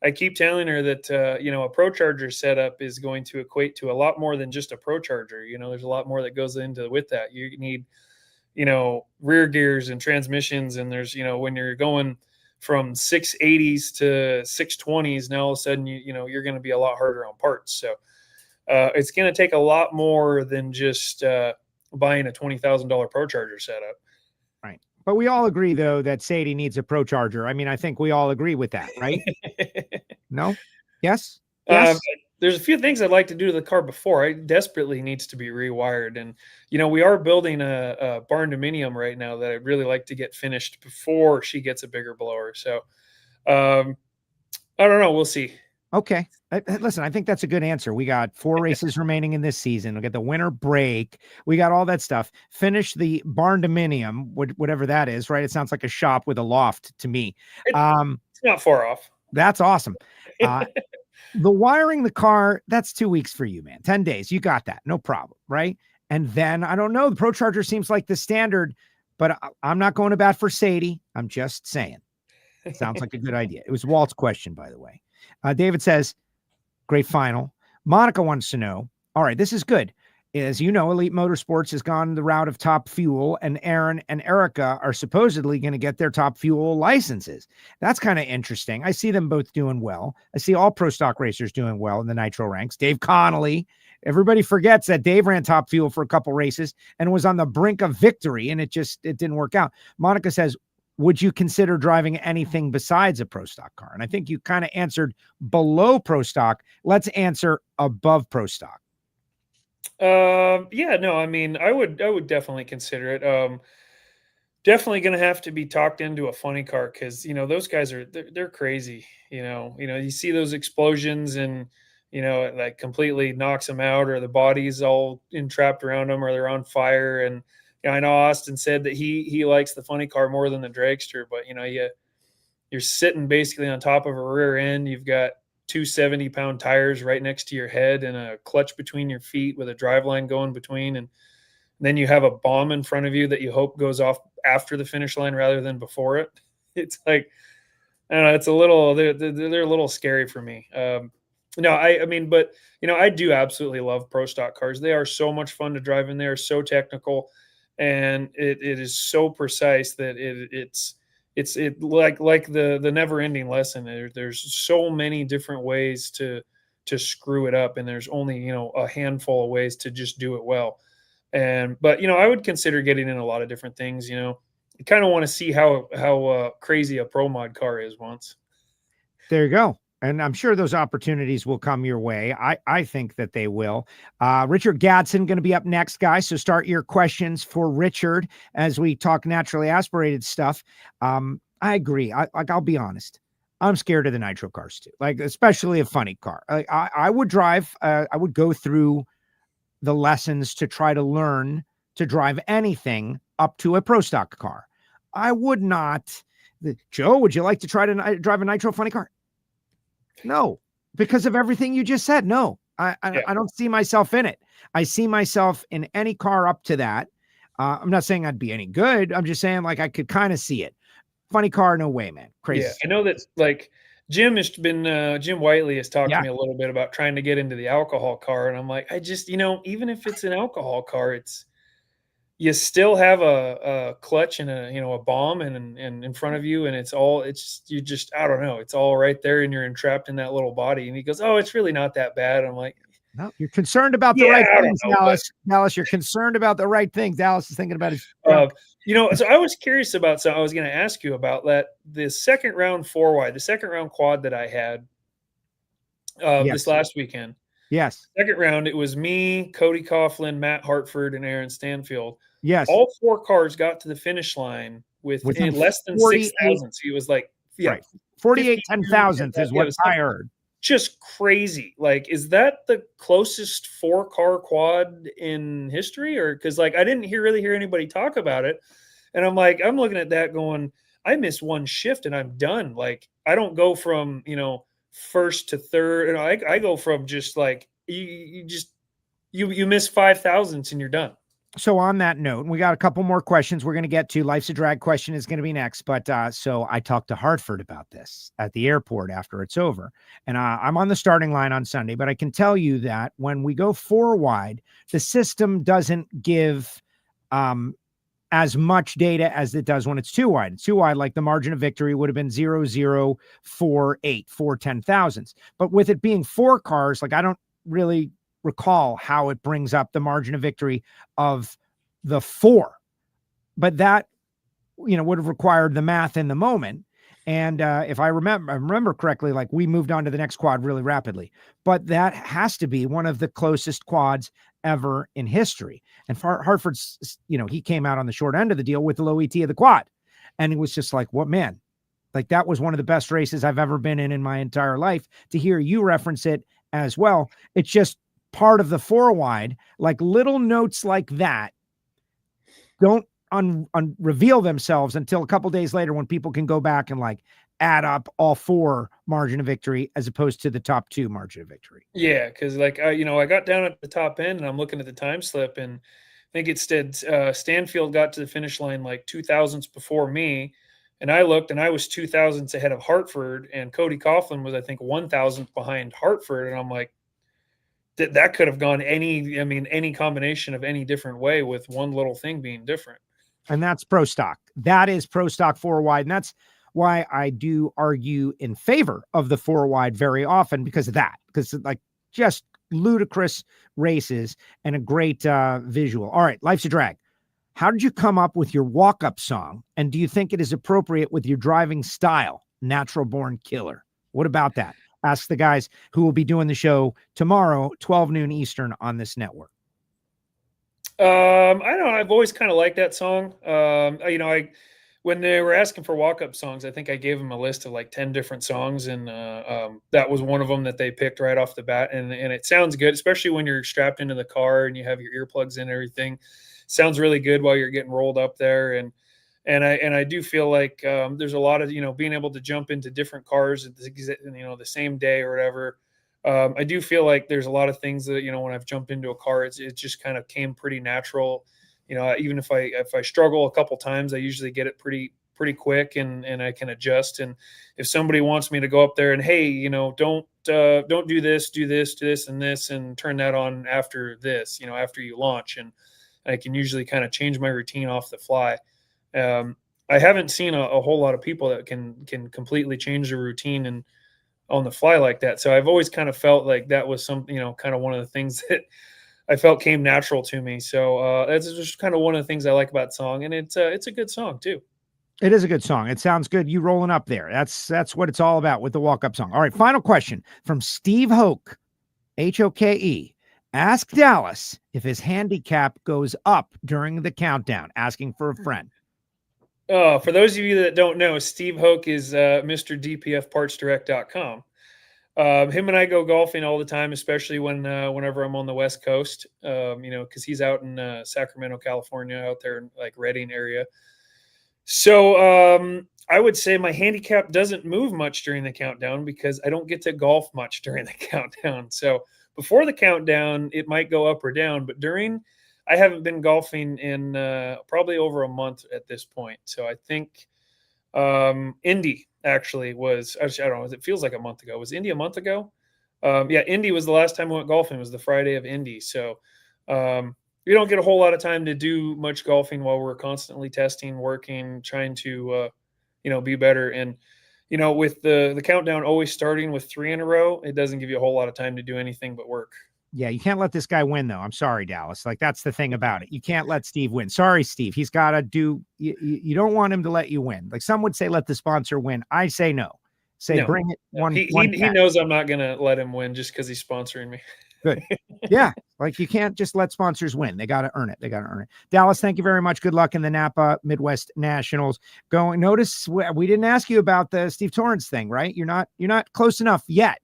I keep telling her that, a Pro Charger setup is going to equate to a lot more than just a Pro Charger. There's a lot more that goes into with that. You need, rear gears and transmissions. And there's, when you're going from 680s to 620s, now all of a sudden, you're going to be a lot harder on parts. So it's going to take a lot more than just, buying a $20,000 Pro Charger setup. Right. But we all agree, though, that Sadie needs a Pro Charger. I mean, I think we all agree with that, right? No? Yes? Yes? There's a few things I'd like to do to the car before. It desperately needs to be rewired. And, we are building a barn dominium right now that I'd really like to get finished before she gets a bigger blower. So, I don't know. We'll see. Okay. Listen, I think that's a good answer. We got 4 races remaining in this season. We got the winter break. We got all that stuff. Finish the barn dominium, whatever that is, right? It sounds like a shop with a loft to me. It's not far off. That's awesome. The wiring the car, that's 2 weeks for you, man. 10 days. You got that. No problem, right? And then, I don't know, the Pro Charger seems like the standard, but I'm not going to bat for Sadie. I'm just saying. It sounds like a good idea. It was Walt's question, by the way. David says, great final. Monica wants to know, all right, this is good. As you know, Elite Motorsports has gone the route of Top Fuel, and Aaron and Erica are supposedly going to get their Top Fuel licenses. That's kind of interesting. I see them both doing well. I see all Pro Stock racers doing well in the Nitro ranks. Dave Connolly. Everybody forgets that Dave ran Top Fuel for a couple races and was on the brink of victory, and it didn't work out. Monica says, would you consider driving anything besides a Pro Stock car? And I think you kind of answered below Pro Stock. Let's answer above Pro Stock. Yeah, no, I mean, I would definitely consider it. Definitely going to have to be talked into a funny car because, those guys they're crazy. You see those explosions and, it like completely knocks them out, or the body's all entrapped around them, or they're on fire. And I know Austin said that he likes the funny car more than the dragster, but you're sitting basically on top of a rear end. You've got 270-pound tires right next to your head and a clutch between your feet with a driveline going between, and then you have a bomb in front of you that you hope goes off after the finish line rather than before it. It's like, I don't know, it's a little they're a little scary for me. No, I mean, but I do absolutely love Pro Stock cars. They are so much fun to drive in. They are so technical. And it is so precise that it's like the never ending lesson. There's so many different ways to screw it up, and there's only a handful of ways to just do it well. But I would consider getting in a lot of different things. You kind of want to see how crazy a Pro Mod car is once. There you go. And I'm sure those opportunities will come your way. I think that they will. Richard Gadson going to be up next, guys. So start your questions for Richard as we talk naturally aspirated stuff. I agree. I'll be honest. I'm scared of the Nitro cars too. Like, especially a funny car. I would drive. I would go through the lessons to try to learn to drive anything up to a Pro Stock car. I would not. Joe, would you like to try to drive a Nitro funny car? No, because of everything you just said. No, I don't see myself in it. I see myself in any car up to that. I'm not saying I'd be any good. I'm just saying like I could kind of see it. Funny car, no way, man. Crazy. Yeah, I know that like Jim Whiteley has talked to me a little bit about trying to get into the alcohol car. And I'm like, I just, even if it's an alcohol car, you still have a clutch and a bomb and in front of you. And I don't know. It's all right there and you're entrapped in that little body. And he goes, oh, it's really not that bad. I'm like, no, you're concerned about the right things, Dallas. Dallas, you're concerned about the right things. Dallas is thinking about his. So I was curious about. So I was going to ask you about that. The second round 4-wide, the second round quad that I had this last weekend. Yes. Second round, it was me, Cody Coughlin, Matt Hartford, and Aaron Stanfield. Yes. All 4 cars got to the finish line within less than 6,000. So it was like, right. 48 10,000th is what I heard. Just crazy. Like, is that the closest 4-car quad in history? Or because like I didn't really hear anybody talk about it. And I'm like, I'm looking at that going, I miss one shift and I'm done. Like, I don't go from, first to third. And I go from just like you miss 5,000ths and you're done. So on that note, we got a couple more questions we're going to get to. Life's a Drag question is going to be next. But so I talked to Hartford about this at the airport after it's over. And I'm on the starting line on Sunday. But I can tell you that when we go 4-wide, the system doesn't give as much data as it does when it's 2-wide. 2-wide, like the margin of victory would have been 0.0048, 4 10,000ths. But with it being 4 cars, like I don't really recall how it brings up the margin of victory of the 4, but that would have required the math in the moment. And if I remember correctly, like we moved on to the next quad really rapidly, but that has to be one of the closest quads ever in history. And Hartford's, he came out on the short end of the deal with the low ET of the quad, and it was just like, what, man, like that was one of the best races I've ever been in my entire life. To hear you reference it as well, it's just part of the 4-wide, like little notes like that don't reveal themselves until a couple days later when people can go back and like add up all 4 margin of victory as opposed to the top 2 margin of victory. Yeah, because like I got down at the top end and I'm looking at the time slip and I think it said Stanfield got to the finish line like 2,000ths before me, and I looked and I was 2,000ths ahead of Hartford, and Cody Coughlin was I think 1,000th behind Hartford, and I'm like, that could have gone any combination of any different way with one little thing being different. And that's pro stock. That is pro stock 4-wide. And that's why I do argue in favor of the 4-wide very often because of that, because like just ludicrous races and a great visual. All right. Life's a Drag. How did you come up with your walk-up song? And do you think it is appropriate with your driving style? Natural Born Killer. What about that? Ask the guys who will be doing the show tomorrow, 12 noon Eastern on this network. I don't know. I've always kind of liked that song. When they were asking for walk-up songs, I think I gave them a list of like 10 different songs. And that was one of them that they picked right off the bat. And it sounds good, especially when you're strapped into the car and you have your earplugs in and everything. Sounds really good while you're getting rolled up there. And I do feel like there's a lot of, being able to jump into different cars at the same day or whatever. I do feel like there's a lot of things that, when I've jumped into a car, it just kind of came pretty natural. Even if I struggle a couple times, I usually get it pretty quick and I can adjust. And if somebody wants me to go up there and, hey, don't do this, do this and this, and turn that on after this, after you launch. And I can usually kind of change my routine off the fly. I haven't seen a whole lot of people that can completely change the routine and on the fly like that. So I've always kind of felt like that was some, kind of one of the things that I felt came natural to me. So that's just kind of one of the things I like about the song. And it's a good song too. It is a good song. It sounds good. You rolling up there. That's what it's all about with the walk-up song. All right. Final question from Steve Hoke, Hoke. Ask Dallas if his handicap goes up during the countdown, asking for a friend. For those of you that don't know, Steve Hoke is Mr. DPFPartsDirect.com. Him and I go golfing all the time, especially whenever I'm on the West Coast, because he's out in Sacramento, California, out there in like Redding area. So I would say my handicap doesn't move much during the countdown because I don't get to golf much during the countdown. So before the countdown, it might go up or down, but during, I haven't been golfing in probably over a month at this point. So I think Indy actually was, I don't know, it feels like a month ago. Was Indy a month ago? Yeah, Indy was the last time I went golfing. It was the Friday of Indy. So we don't get a whole lot of time to do much golfing while we're constantly testing, working, trying to, be better. And, with the countdown always starting with 3 in a row, it doesn't give you a whole lot of time to do anything but work. Yeah, you can't let this guy win, though. I'm sorry, Dallas. Like, that's the thing about it. You can't let Steve win. Sorry, Steve. He's got to do – you don't want him to let you win. Like, some would say let the sponsor win. I say no. No. Bring it one. He knows I'm not going to let him win just because he's sponsoring me. Good. Yeah. Like, you can't just let sponsors win. They got to earn it. Dallas, thank you very much. Good luck in the Napa Midwest Nationals. Notice we didn't ask you about the Steve Torrance thing, right? You're not close enough yet.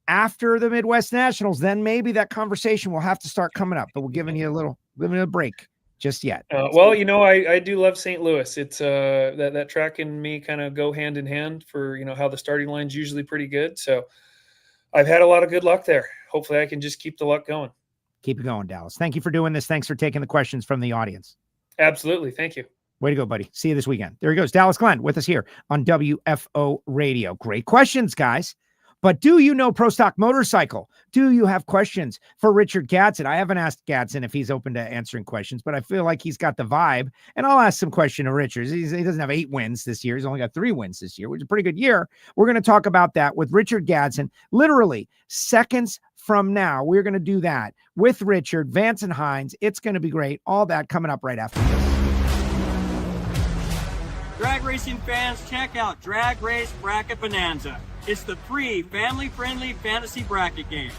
After the Midwest Nationals, then maybe that conversation will have to start coming up, but we're giving you a break just yet. Well, I do love St. Louis. It's that track and me kind of go hand in hand for, how the starting line's usually pretty good. So I've had a lot of good luck there. Hopefully I can just keep the luck going. Keep it going, Dallas. Thank you for doing this. Thanks for taking the questions from the audience. Absolutely. Thank you. Way to go, buddy. See you this weekend. There he goes. Dallas Glenn with us here on WFO Radio. Great questions, guys. But do you know Pro Stock Motorcycle? Do you have questions for Richard Gadson? I haven't asked Gadson if he's open to answering questions, but I feel like he's got the vibe. And I'll ask some question to Richard. He doesn't have 8 wins this year. He's only got 3 wins this year, which is a pretty good year. We're going to talk about that with Richard Gadson. Literally seconds from now, we're going to do that with Richard, Vance and Hines. It's going to be great. All that coming up right after this. Drag racing fans, check out Drag Race Bracket Bonanza. It's the free, family-friendly fantasy bracket game.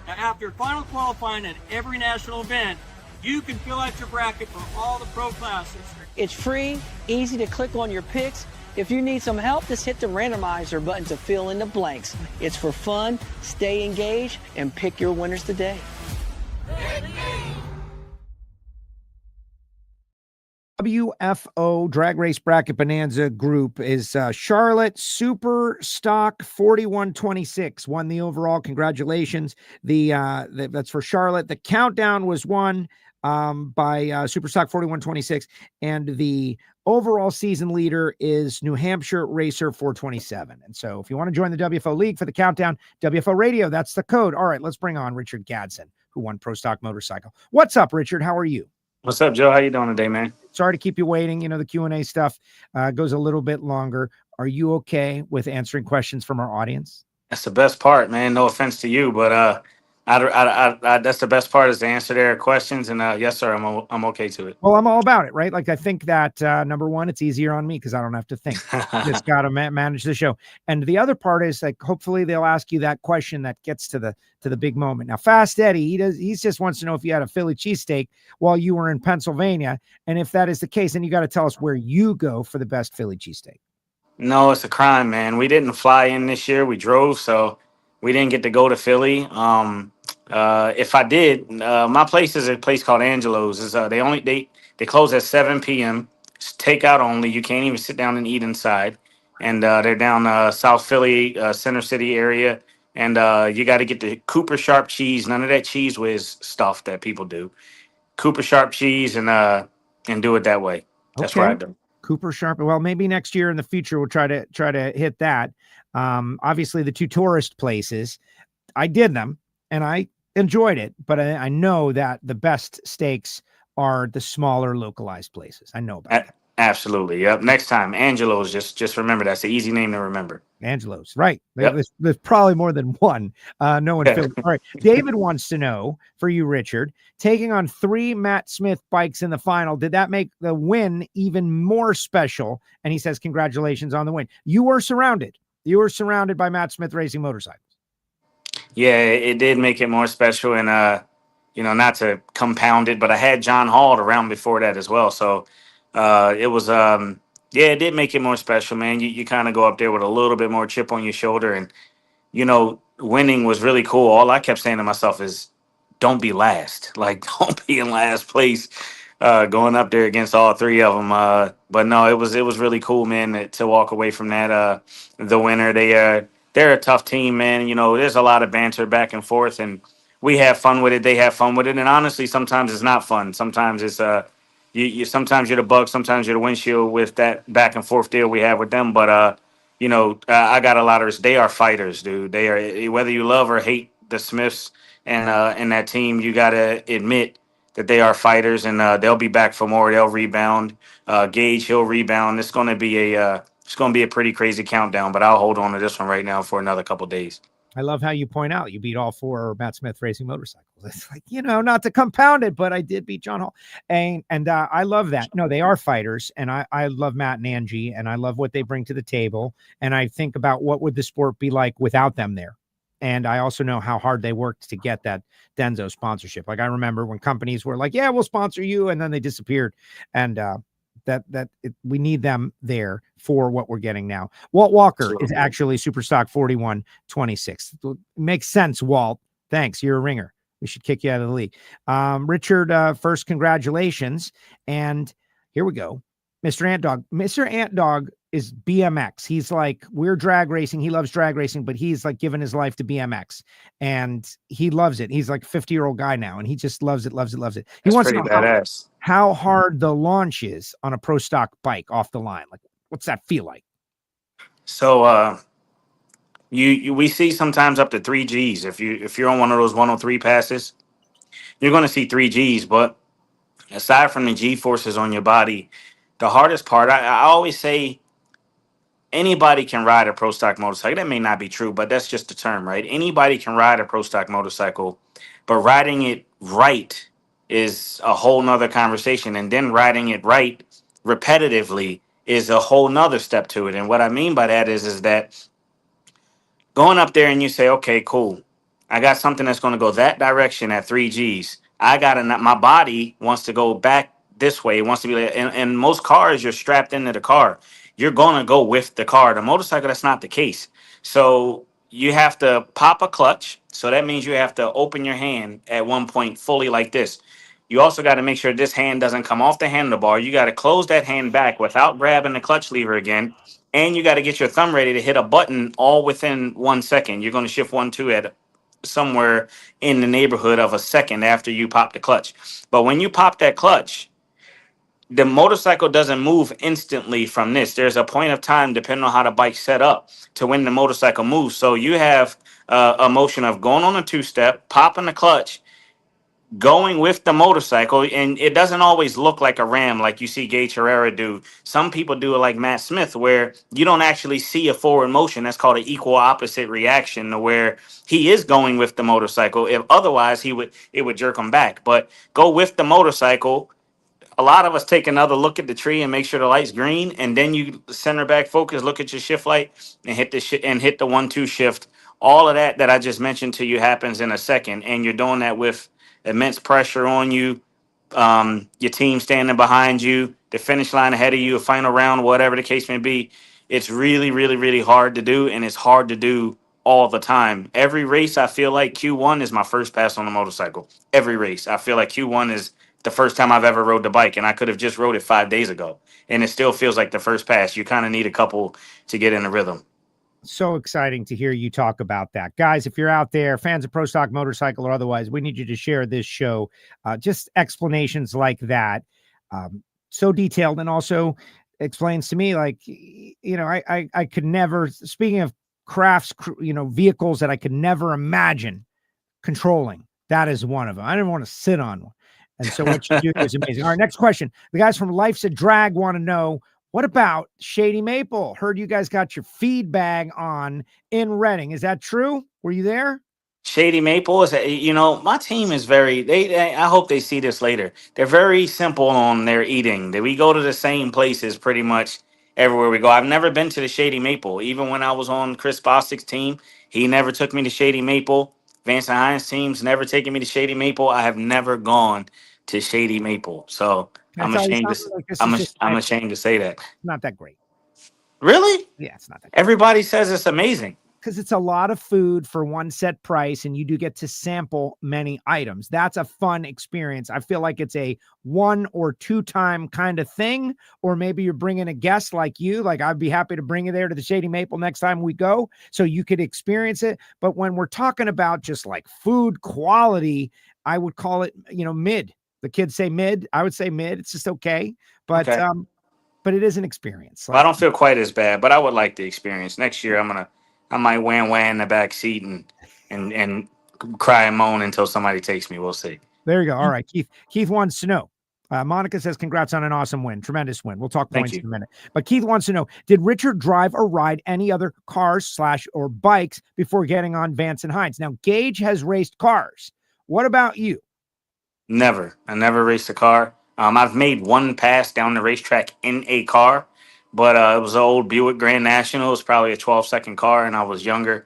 Now, after final qualifying at every national event, you can fill out your bracket for all the pro classes. It's free, easy to click on your picks. If you need some help, just hit the randomizer button to fill in the blanks. It's for fun, stay engaged, and pick your winners today. WFO Drag Race Bracket Bonanza group is Charlotte Super Stock 4126 won the overall. Congratulations. That's for Charlotte. The countdown was won by Super Stock 4126, and the overall season leader is New Hampshire Racer 427. And so if you want to join the WFO League for the countdown, WFO Radio, that's the code. All right, let's bring on Richard Gadson, who won Pro Stock Motorcycle. What's up, Richard? How are you? What's up, Joe? How you doing today, man? Sorry to keep you waiting. The Q&A stuff goes a little bit longer. Are you okay with answering questions from our audience? That's the best part, man. No offense to you, but that's the best part is to answer their questions. And yes, sir, I'm okay to it. Well, I'm all about it, right? Like, I think that number one, it's easier on me because I don't have to think. Just got to manage the show. And the other part is, like, hopefully they'll ask you that question that gets to the big moment. Now, Fast Eddie, he just wants to know if you had a Philly cheesesteak while you were in Pennsylvania, and if that is the case, then you got to tell us where you go for the best Philly cheesesteak. No, it's a crime, man. We didn't fly in this year. We drove, so we didn't get to go to Philly. If I did, my place is a place called Angelo's. They close at 7 p.m. It's takeout only. You can't even sit down and eat inside. And they're down South Philly, Center City area. And you got to get the Cooper Sharp cheese. None of that Cheese Whiz stuff that people do. Cooper Sharp cheese and do it that way. That's what I do. Cooper Sharp. Well, maybe next year in the future we'll try to hit that. Obviously, the 2 tourist places, I did them and I enjoyed it, but I know that the best steaks are the smaller localized places. I know about that. Absolutely. Yep. Next time, Angelo's. Just remember that's the easy name to remember. Angelo's, right? Yep. There's probably more than one. No one. All right. David wants to know for you, Richard, taking on 3 Matt Smith bikes in the final, did that make the win even more special? And he says, congratulations on the win. You were surrounded by Matt Smith Racing motorcycles. Yeah, it did make it more special, and not to compound it, but I had John Hall around before that as well. So it was it did make it more special, man. You kind of go up there with a little bit more chip on your shoulder, and winning was really cool. All I kept saying to myself is, don't be last. Like, don't be in last place going up there against all 3 of them. But no, it was really cool, man, to walk away from that. The winner, they're a tough team, man. There's a lot of banter back and forth, and we have fun with it. They have fun with it. And honestly, sometimes it's not fun. Sometimes it's sometimes you're the bug, sometimes you're the windshield with that back and forth deal we have with them. But I got a lot of. They are fighters, dude. They are, whether you love or hate the Smiths and that team, you gotta admit that they are fighters, and they'll be back for more. They'll rebound. Gage, he'll rebound. It's gonna be a pretty crazy countdown. But I'll hold on to this one right now for another couple days. I love how you point out you beat all 4 Matt Smith racing motorcycles. It's like, not to compound it, but I did beat John Hall. And I love that. No, they are fighters. And I love Matt and Angie, and I love what they bring to the table. And I think about what would the sport be like without them there. And I also know how hard they worked to get that Denso sponsorship. Like, I remember when companies were like, yeah, we'll sponsor you. And then they disappeared. And we need them there for what we're getting now. Walt Walker is actually Superstock 4126. Makes sense, Walt. Thanks. You're a ringer. We should kick you out of the league. Richard, first, congratulations. And here we go. Mr. Ant Dog. Mr. Ant Dog is BMX. He's like, we're drag racing. He loves drag racing, but he's like given his life to BMX, and he loves it. He's like a 50-year-old guy now, and he just loves it, loves it, loves it. He That's wants pretty to know badass. how hard the launch is on a pro stock bike off the line. Like, what's that feel like? So we see sometimes up to 3 Gs. If you're on one of those 103 passes, you're going to see 3 Gs. But aside from the G forces on your body, the hardest part, I always say, anybody can ride a pro stock motorcycle. That may not be true, but that's just the term, right? Anybody can ride a pro stock motorcycle, but riding it right is a whole nother conversation. And then riding it right repetitively is a whole nother step to it. And what I mean by that is that going up there and you say, okay, cool, I got something that's going to go that direction at 3 Gs. My body wants to go back this way. It wants to be, and most cars, you're strapped into the car. You're going to go with the car. The motorcycle, that's not the case. So you have to pop a clutch. So that means you have to open your hand at one point fully like this. You also got to make sure this hand doesn't come off the handlebar. You got to close that hand back without grabbing the clutch lever again. And you got to get your thumb ready to hit a button all within 1 second. You're going to shift 1, 2 at somewhere in the neighborhood of a second after you pop the clutch. But when you pop that clutch, the motorcycle doesn't move instantly from this. There's a point of time, depending on how the bike's set up, to when the motorcycle moves. So you have a motion of going on a 2-step, popping the clutch, going with the motorcycle, and it doesn't always look like a ram like you see Gage Herrera do. Some people do it like Matt Smith, where you don't actually see a forward motion. That's called an equal opposite reaction, to where he is going with the motorcycle. If otherwise, it would jerk him back. But go with the motorcycle. A lot of us take another look at the tree and make sure the light's green, and then you center back focus, look at your shift light, and hit the 1-2 shift. All of that I just mentioned to you happens in a second, and you're doing that with immense pressure on you, your team standing behind you, the finish line ahead of you, a final round, whatever the case may be. It's really, really, really hard to do, and it's hard to do all the time. Every race, I feel like Q1 is my first pass on a motorcycle. Every race, I feel like Q1 is the first time I've ever rode the bike, and I could have just rode it 5 days ago, and it still feels like the first pass. You kind of need a couple to get in the rhythm. So exciting to hear you talk about that. Guys, if you're out there, fans of Pro Stock Motorcycle or otherwise, we need you to share this show. Just explanations like that, so detailed, and also explains to me, like, I could never, speaking of crafts, vehicles that I could never imagine controlling, that is one of them. I didn't want to sit on one. And so what you do is amazing. All right, next question. The guys from Life's a Drag want to know, what about Shady Maple? Heard you guys got your feed bag on in Reading. Is that true? Were you there? Shady Maple is, my team is I hope they see this later. They're very simple on their eating. We go to the same places pretty much everywhere we go. I've never been to the Shady Maple. Even when I was on Chris Bostic's team, he never took me to Shady Maple. Vance and Hines team's never taken me to Shady Maple. I have never gone to Shady Maple. So I'm ashamed to say that. Not that great. Really? Yeah, it's not that great. Everybody says it's amazing. because it's a lot of food for one set price, and you do get to sample many items. That's a fun experience. I feel like it's a 1 or 2 time kind of thing, or maybe you're bringing a guest like you. Like, I'd be happy to bring you there to the Shady Maple next time we go, so you could experience it. But when we're talking about just like food quality, I would call it, mid. The kids say mid. I would say mid. It's just okay. But but it is an experience. Well, I don't feel quite as bad, but I would like the experience. Next year, I might wham in the back seat and cry and moan until somebody takes me. We'll see. There you go. All right, Keith wants to know. Monica says, "Congrats on an awesome win, tremendous win." We'll talk points in a minute. But Keith wants to know: did Richard drive or ride any other cars / or bikes before getting on Vance and Hines? Now, Gage has raced cars. What about you? Never. I never raced a car. I've made one pass down the racetrack in a car, but it was an old Buick Grand National. It was probably a 12-second car, and I was younger,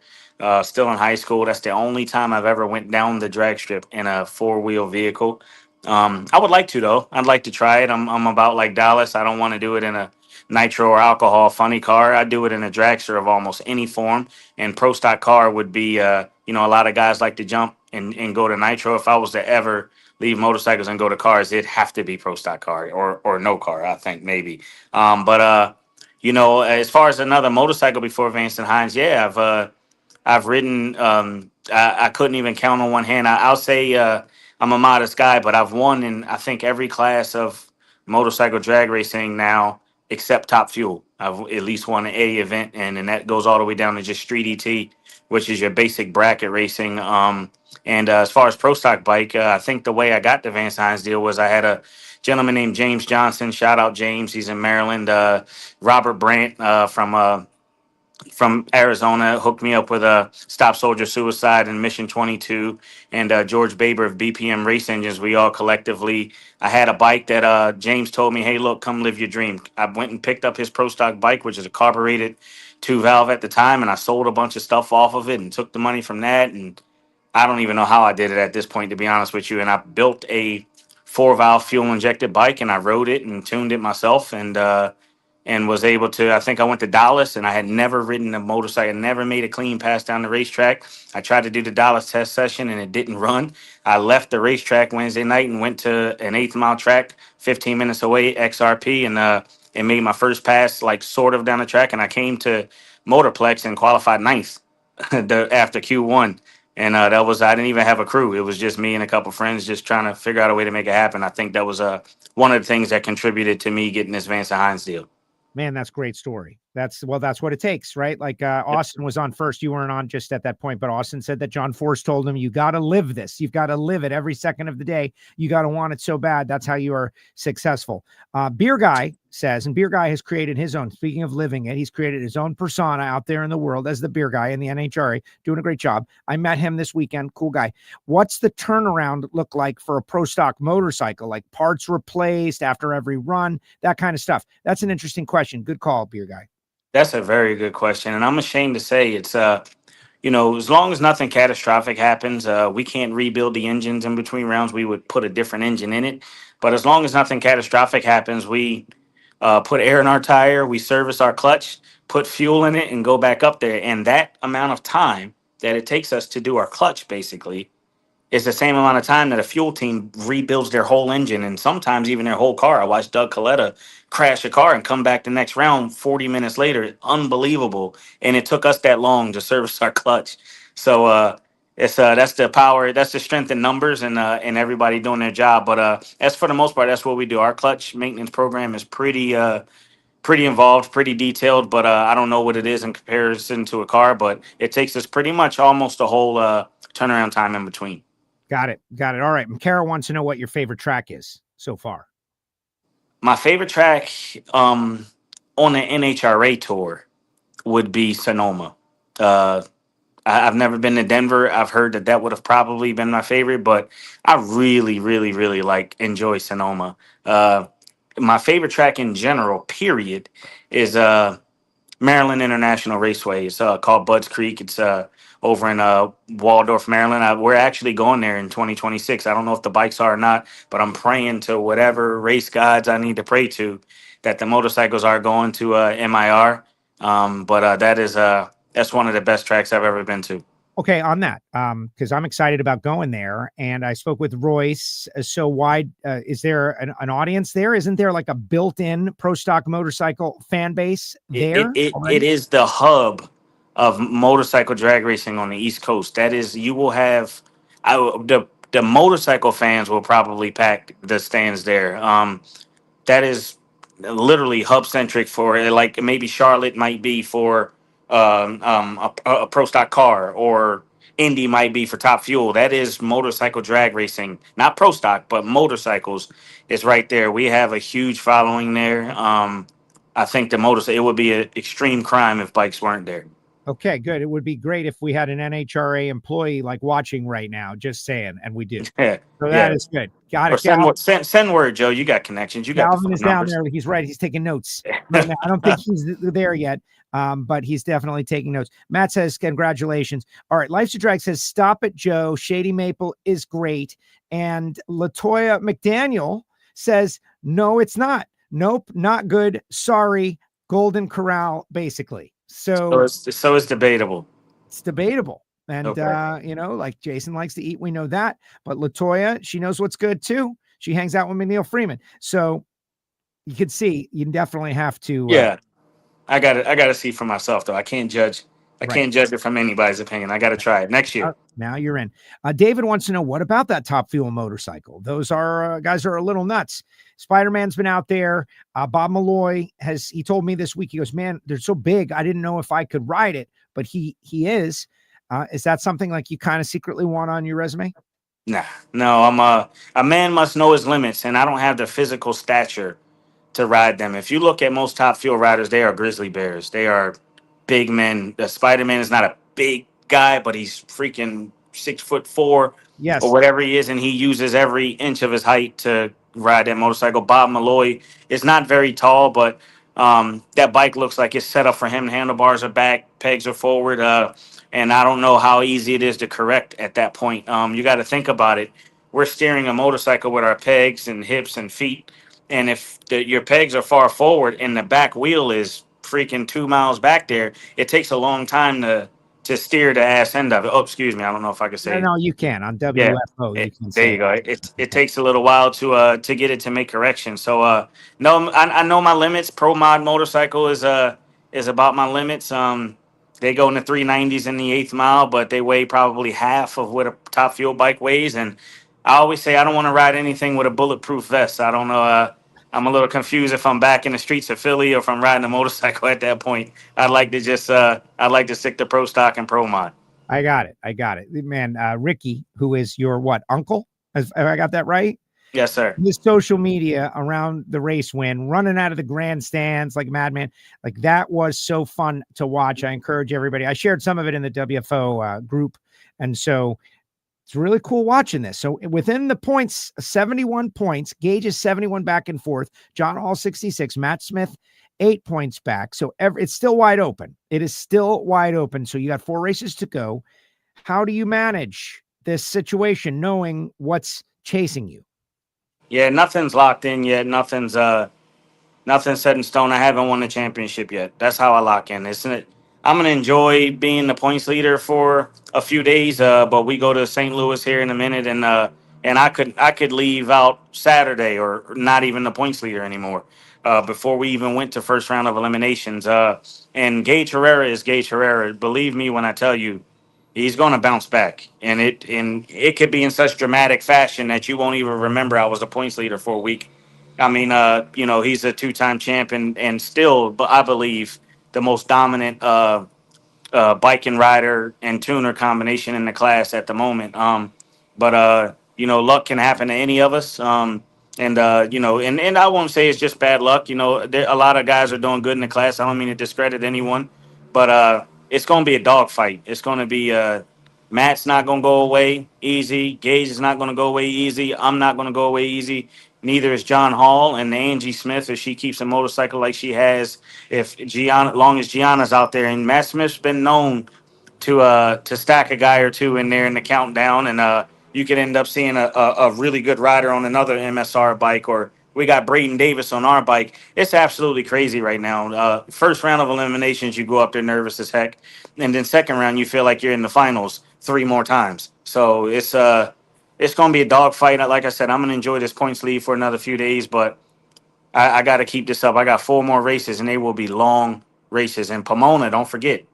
still in high school. That's the only time I've ever went down the drag strip in a 4-wheel vehicle. I would like to, though. I'd like to try it. I'm about like Dallas. I don't want to do it in a nitro or alcohol funny car. I do it in a dragster of almost any form, and pro stock car would be, a lot of guys like to jump and go to nitro. If I was to ever leave motorcycles and go to cars, it'd have to be pro stock car or no car, I think, maybe. As far as another motorcycle before Vance and Hines, yeah, I've ridden. I couldn't even count on one hand. I'll say I'm a modest guy, but I've won in, I think, every class of motorcycle drag racing now except Top Fuel. I've at least won an A event, and that goes all the way down to just Street ET, which is your basic bracket racing. And as far as pro stock bike, I think the way I got the Vance Hines deal was I had a gentleman named James Johnson. Shout out James. He's in Maryland. Robert Brandt from Arizona hooked me up with a Stop Soldier Suicide and Mission 22, and George Baber of BPM Race Engines. We all collectively, I had a bike that James told me, hey, look, come live your dream. I went and picked up his pro stock bike, which is a carbureted 2-valve at the time, and I sold a bunch of stuff off of it and took the money from that. And I don't even know how I did it at this point, to be honest with you. And I built a 4-valve fuel injected bike, and I rode it and tuned it myself, and was able to, I think I went to Dallas, and I had never ridden a motorcycle, never made a clean pass down the racetrack. I tried to do the Dallas test session, and it didn't run. I left the racetrack Wednesday night and went to an 8th mile track 15 minutes away, XRP, and made my first pass, like, sort of down the track. And I came to Motorplex and qualified 9th after Q1. And I didn't even have a crew. It was just me and a couple friends just trying to figure out a way to make it happen. I think that was one of the things that contributed to me getting this Vance and Hines deal. Man, that's a great story. That's what it takes, right? Like Austin was on first. You weren't on just at that point, but Austin said that John Force told him, you got to live this. You've got to live it every second of the day. You got to want it so bad. That's how you are successful. Beer Guy says, and Beer Guy has created his own, speaking of living it, he's created his own persona out there in the world as the Beer Guy in the NHRA, doing a great job. I met him this weekend. Cool guy. What's the turnaround look like for a pro stock motorcycle? Like parts replaced after every run, that kind of stuff. That's an interesting question. Good call, Beer Guy. That's a very good question. And I'm ashamed to say it's, as long as nothing catastrophic happens, we can't rebuild the engines in between rounds. We would put a different engine in it. But as long as nothing catastrophic happens, we put air in our tire, we service our clutch, put fuel in it, and go back up there. And that amount of time that it takes us to do our clutch, basically, is the same amount of time that a fuel team rebuilds their whole engine and sometimes even their whole car. I watched Doug Coletta crash a car and come back the next round 40 minutes later. Unbelievable. And it took us that long to service our clutch. So that's the power, that's the strength in numbers and everybody doing their job. But as for the most part, that's what we do. Our clutch maintenance program is pretty involved, pretty detailed, but I don't know what it is in comparison to a car, but it takes us pretty much almost a whole turnaround time in between. Got it. All right. Kara wants to know what your favorite track is so far. My favorite track on the NHRA tour would be Sonoma. I've never been to Denver. I've heard that would have probably been my favorite, but I really, really, really enjoy Sonoma. My favorite track in general, period, is Maryland International Raceway. It's called Budds Creek. It's over in Waldorf, Maryland. We're actually going there in 2026. I don't know if the bikes are or not, but I'm praying to whatever race gods I need to pray to that the motorcycles are going to MIR. But that that's one of the best tracks I've ever been to. Okay, on that, because I'm excited about going there, and I spoke with Royce. So why is there an audience there? Isn't there like a built-in pro stock motorcycle fan base there? It is the hub of motorcycle drag racing on the East Coast. That is, you will have the motorcycle fans will probably pack the stands there. That is literally hub centric for, like, maybe Charlotte might be for a pro stock car, or Indy might be for Top Fuel. That is motorcycle drag racing, not pro stock, but motorcycles is right there. We have a huge following there. I think it would be an extreme crime if bikes weren't there. Okay, good. It would be great if we had an NHRA employee like watching right now, just saying, and we do. Yeah, so that is good. Got it. Send word, Joe. You got connections. You got Galvin is down there. He's right. He's taking notes right now. I don't think he's there yet, but he's definitely taking notes. Matt says, congratulations. All right. Life's a Drag says, stop it, Joe. Shady Maple is great. And Latoya McDaniel says, no, it's not. Nope, not good. Sorry. Golden Corral, basically. So it's debatable. It's debatable. And, okay. Like Jason likes to eat. We know that. But Latoya, she knows what's good, too. She hangs out with McNeil Freeman. So you could see, you definitely have to. Yeah. I got to see for myself, though. I can't judge. I can't judge it from anybody's opinion. I got to try it next year. Now you're in. David wants to know, what about that Top Fuel motorcycle? Those are guys are a little nuts. Spider-Man's been out there. Bob Malloy he told me this week, he goes, man, they're so big. I didn't know if I could ride it, but he is. Is that something like you kind of secretly want on your resume? Nah, no, I'm a man must know his limits, and I don't have the physical stature to ride them. If you look at most Top Fuel riders, they are grizzly bears. They are big men. The Spider-Man is not a big guy, but he's freaking 6'4", yes, or whatever he is, and he uses every inch of his height to ride that motorcycle. Bob Malloy is not very tall, but that bike looks like it's set up for him. The handlebars are back, pegs are forward, and I don't know how easy it is to correct at that point. You got to think about it. We're steering a motorcycle with our pegs and hips and feet, and if your pegs are far forward and the back wheel is freaking 2 miles back there, it takes a long time to steer the ass end of it. Oh, excuse me. I don't know if I could say. No, you can on WFO. Yeah, there you go. It takes a little while to get it to make corrections. So no, I know my limits. Pro mod motorcycle is about my limits. They go in the 390s in the 8th mile, but they weigh probably half of what a Top Fuel bike weighs. And I always say I don't want to ride anything with a bulletproof vest. I don't know. I'm a little confused if I'm back in the streets of Philly or if I'm riding a motorcycle at that point. I'd like to stick to pro stock and pro mod. I got it. Man, Ricky, who is your uncle? Have I got that right? Yes, sir. His social media around the race win, running out of the grandstands like madman. Like, that was so fun to watch. I encourage everybody. I shared some of it in the WFO group. And so it's really cool watching this. So within the points, 71 points, Gage is 71 back and forth. John Hall, 66, Matt Smith, 8 points back. So it's still wide open. It is still wide open. So you got 4 races to go. How do you manage this situation knowing what's chasing you? Yeah, nothing's locked in yet. Nothing's set in stone. I haven't won the championship yet. That's how I lock in, isn't it? I'm going to enjoy being the points leader for a few days, but we go to St. Louis here in a minute, and I could leave out Saturday or not even the points leader anymore before we even went to first round of eliminations. And Gage Herrera is Gage Herrera. Believe me when I tell you, he's going to bounce back, and it could be in such dramatic fashion that you won't even remember I was the points leader for a week. I mean, he's a 2-time champ and still, but I believe, the most dominant bike and rider and tuner combination in the class at the moment. But luck can happen to any of us. And I won't say it's just bad luck. A lot of guys are doing good in the class. I don't mean to discredit anyone, but it's going to be a dogfight. It's going to be Matt's not going to go away easy. Gage is not going to go away easy. I'm not going to go away easy. Neither is John Hall and Angie Smith, if she keeps a motorcycle like she has. Long as Gianna's out there, and Matt Smith's been known to stack a guy or two in there in the countdown, and you could end up seeing a really good rider on another MSR bike or We got Brayden Davis on our bike. It's absolutely crazy right now. First round of eliminations, you go up there nervous as heck, and then second round, you feel like you're in the finals 3 more times. So it's going to be a dogfight. Like I said, I'm going to enjoy this points lead for another few days, but I got to keep this up. I got 4 more races, and they will be long races. And Pomona, don't forget,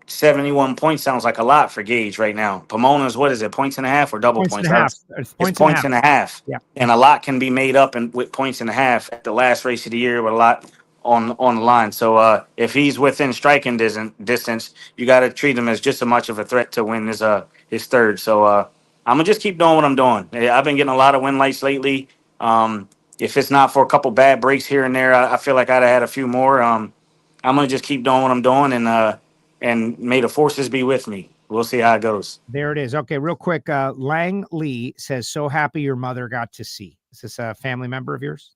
71 points sounds like a lot for Gage right now. Pomona's, what is it, points and a half or double points? It's points and a half. Yeah. And a lot can be made up with points and a half at the last race of the year with a lot on the line. So if he's within striking distance, you got to treat him as just as much of a threat to win his third. So I'm going to just keep doing what I'm doing. I've been getting a lot of win lights lately. If it's not for a couple bad breaks here and there, I feel like I'd have had a few more. I'm going to just keep doing what I'm doing, and may the forces be with me. We'll see how it goes. There it is. Okay, real quick. Lang Lee says, so happy your mother got to see. Is this a family member of yours?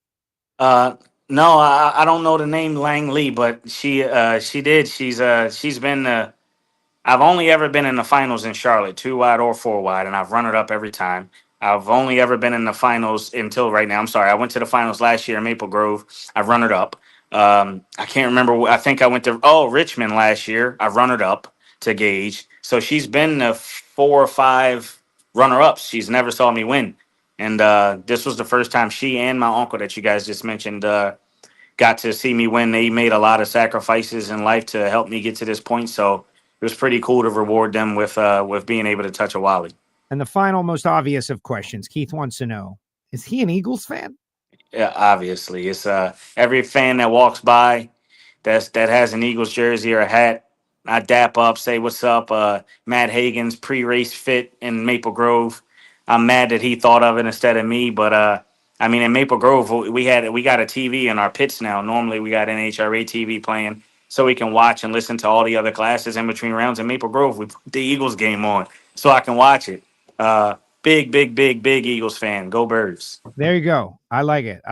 No, I don't know the name Lang Lee, but she did. She's been. I've only ever been in the finals in Charlotte, 2 wide or 4 wide, and I've run it up every time. I've only ever been in the finals until right now. I'm sorry. I went to the finals last year in Maple Grove. I've run it up. I can't remember. I think I went to Richmond last year. I've run it up to Gage. So she's been the 4 or 5 runner-ups. She's never saw me win. And this was the first time she and my uncle that you guys just mentioned got to see me win. They made a lot of sacrifices in life to help me get to this point. So it was pretty cool to reward them with being able to touch a Wally. And the final, most obvious of questions, Keith wants to know, is he an Eagles fan? Yeah, obviously. It's every fan that walks by that has an Eagles jersey or a hat, I dap up, say what's up. Matt Hagan's pre-race fit in Maple Grove. I'm mad that he thought of it instead of me, but I mean, in Maple Grove, we got a TV in our pits now. Normally, we got NHRA TV playing, so we can watch and listen to all the other classes in between rounds. In Maple Grove, we put the Eagles game on, so I can watch it. Big Eagles fan. Go Birds. There you go. I like it.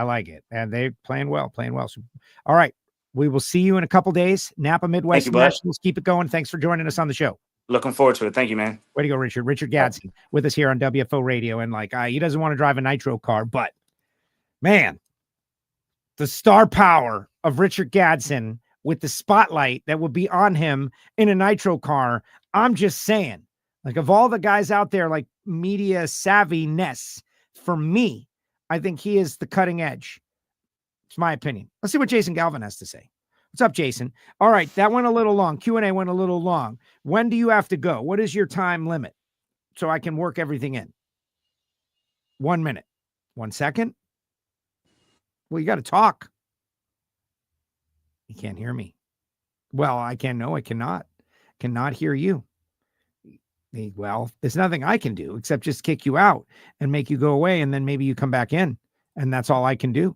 And they're playing well. So, all right. We will see you in a couple days. Napa Midwest Nationals. Keep it going. Thanks for joining us on the show. Looking forward to it. Thank you, man. Way to go, Richard. Richard Gadson with us here on WFO Radio. And he doesn't want to drive a Nitro car, but man, the star power of Richard Gadson with the spotlight that would be on him in a Nitro car. I'm just saying, of all the guys out there, media savviness, for me, I think he is the cutting edge. It's my opinion. Let's see what Jason Galvin has to say. What's up, Jason? All right, that went a little long. Q&A went a little long. When do you have to go? What is your time limit so I can work everything in? 1 minute. 1 second? Well, you got to talk. You can't hear me. Well, I cannot. Cannot hear you. Well, there's nothing I can do except just kick you out and make you go away, and then maybe you come back in, and that's all I can do.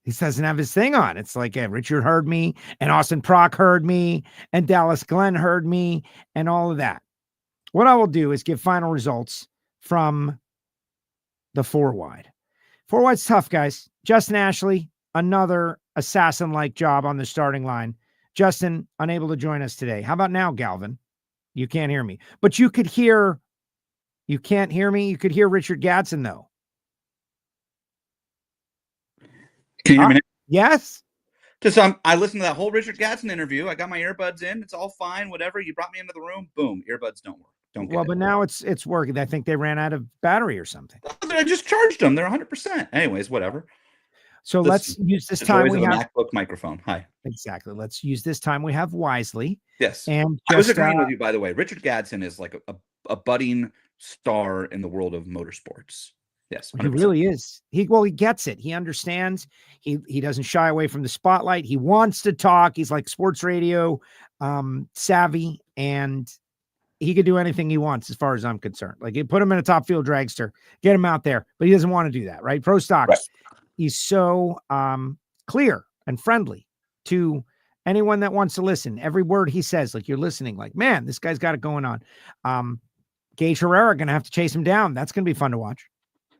He doesn't have his thing on. It's like Richard heard me, and Austin Prock heard me, and Dallas Glenn heard me, and all of that. What I will do is give final results from the 4 wide. 4 wide's tough, guys. Justin Ashley, another assassin-like job on the starting line. Justin, unable to join us today. How about now, Galvin? You can't hear me, but you can't hear me. You could hear Richard Gadson though. Can you hear me now? Yes. Just I listened to that whole Richard Gadson interview. I got my earbuds in. It's all fine. Whatever. You brought me into the room. Boom. Earbuds don't work. Don't get it. But now it's working. I think they ran out of battery or something. I just charged them. They're 100%. Anyways, whatever. So let's use this time we have MacBook microphone. Hi. Exactly. Let's use this time we have wisely. Yes. And I was agreeing with you, by the way. Richard Gadson is like a budding star in the world of motorsports. Yes. 100%. He really is. He gets it. He understands. He doesn't shy away from the spotlight. He wants to talk. He's like sports radio savvy, and he could do anything he wants as far as I'm concerned. You put him in a top field dragster, get him out there, but he doesn't want to do that, right? Pro Stocks. Right. He's so clear and friendly to anyone that wants to listen. Every word he says, you're listening, man, this guy's got it going on. Gage Herrera going to have to chase him down. That's going to be fun to watch.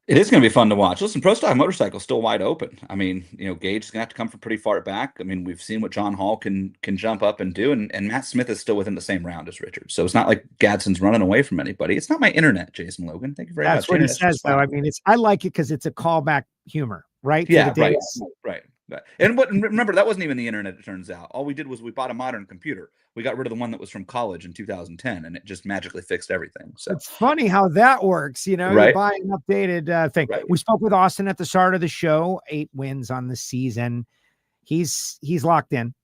It is going to be fun to watch. Listen, Pro Stock Motorcycle is still wide open. I mean, Gage is going to have to come from pretty far back. I mean, we've seen what John Hall can jump up and do, and Matt Smith is still within the same round as Richard. So it's not like Gadson's running away from anybody. It's not my internet, Jason Logan. Thank you very much. That's what he says, though. I mean, I like it because it's a callback humor, right? Yeah, right. And remember, that wasn't even the internet, it turns out. All we did was we bought a modern computer. We got rid of the one that was from college in 2010, and it just magically fixed everything. So it's funny how that works. You buy an updated thing. Right. We spoke with Austin at the start of the show. 8 wins on the season. He's locked in.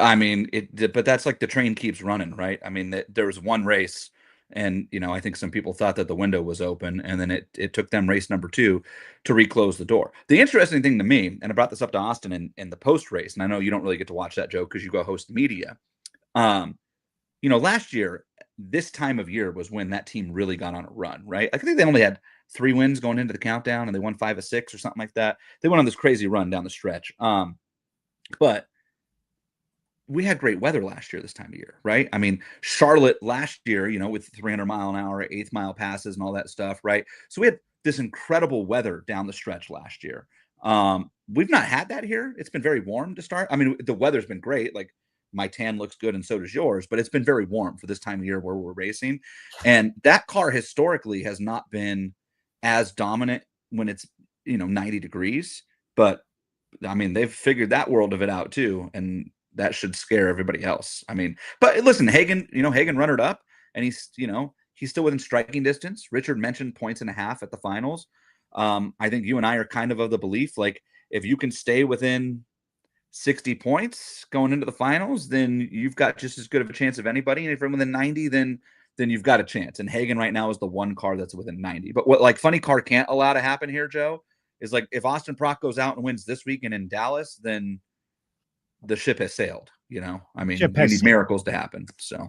I mean, but that's like the train keeps running, right? I mean, there was one race, and I think some people thought that the window was open, and then it took them race number 2 to reclose the door. The interesting thing to me, and I brought this up to Austin in the post race, and I know you don't really get to watch that, Joe, because you go host media. Last year, this time of year was when that team really got on a run, right? I think they only had 3 wins going into the countdown, and they won 5 of 6 or something like that. They went on this crazy run down the stretch. But we had great weather last year this time of year, right? I mean, Charlotte last year, with 300 mile an hour, 8th mile passes and all that stuff, right? So we had this incredible weather down the stretch last year. We've not had that here. It's been very warm to start. I mean, the weather's been great. Like, my tan looks good and so does yours, but it's been very warm for this time of year where we're racing. And that car historically has not been as dominant when it's, 90 degrees, but I mean, they've figured that world of it out too. And that should scare everybody else. I mean, but listen, Hagan runnered up, and he's still within striking distance. Richard mentioned 1.5 points at the finals. I think you and I are kind of the belief, like, if you can stay within 60 points going into the finals, then you've got just as good of a chance of anybody. And if you're within 90, then you've got a chance. And Hagan right now is the one car that's within 90. But what funny car can't allow to happen here, Joe, is like if Austin Prock goes out and wins this weekend in Dallas, then the ship has sailed. I mean, we need miracles to happen. So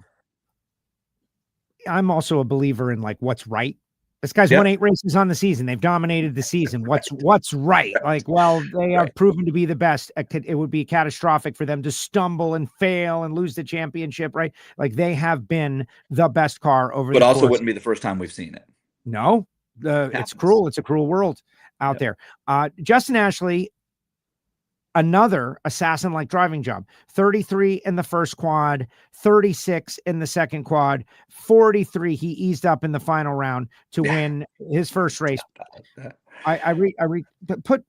I'm also a believer in what's right. This guy's won 8 races on the season. They've dominated the season. What's right? They are proven to be the best. It would be catastrophic for them to stumble and fail and lose the championship, right? They have been the best car over. But also wouldn't be the first time we've seen it. No, it's cruel. It's a cruel world out there. Justin Ashley, another assassin-like driving job. 33 in the first quad, 36 in the second quad, 43. He eased up in the final round to win his first race.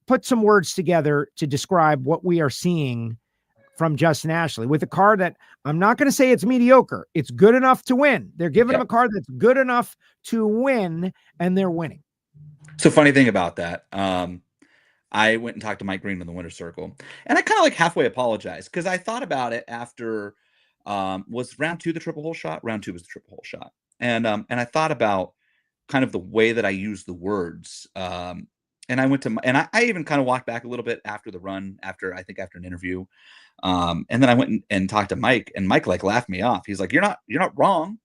Put some words together to describe what we are seeing from Justin Ashley with a car that I'm not going to say it's mediocre. It's good enough to win. They're giving him a car that's good enough to win, and they're winning. So funny thing about that. I went and talked to Mike Green in the winner's circle, and I kind of halfway apologized because I thought about it after was round 2 the triple hole shot. Round 2 was the triple hole shot, and I thought about kind of the way that I use the words. And I went to I even kind of walked back a little bit after the run, after an interview, and then I went and talked to Mike, and Mike laughed me off. He's like, "You're not wrong.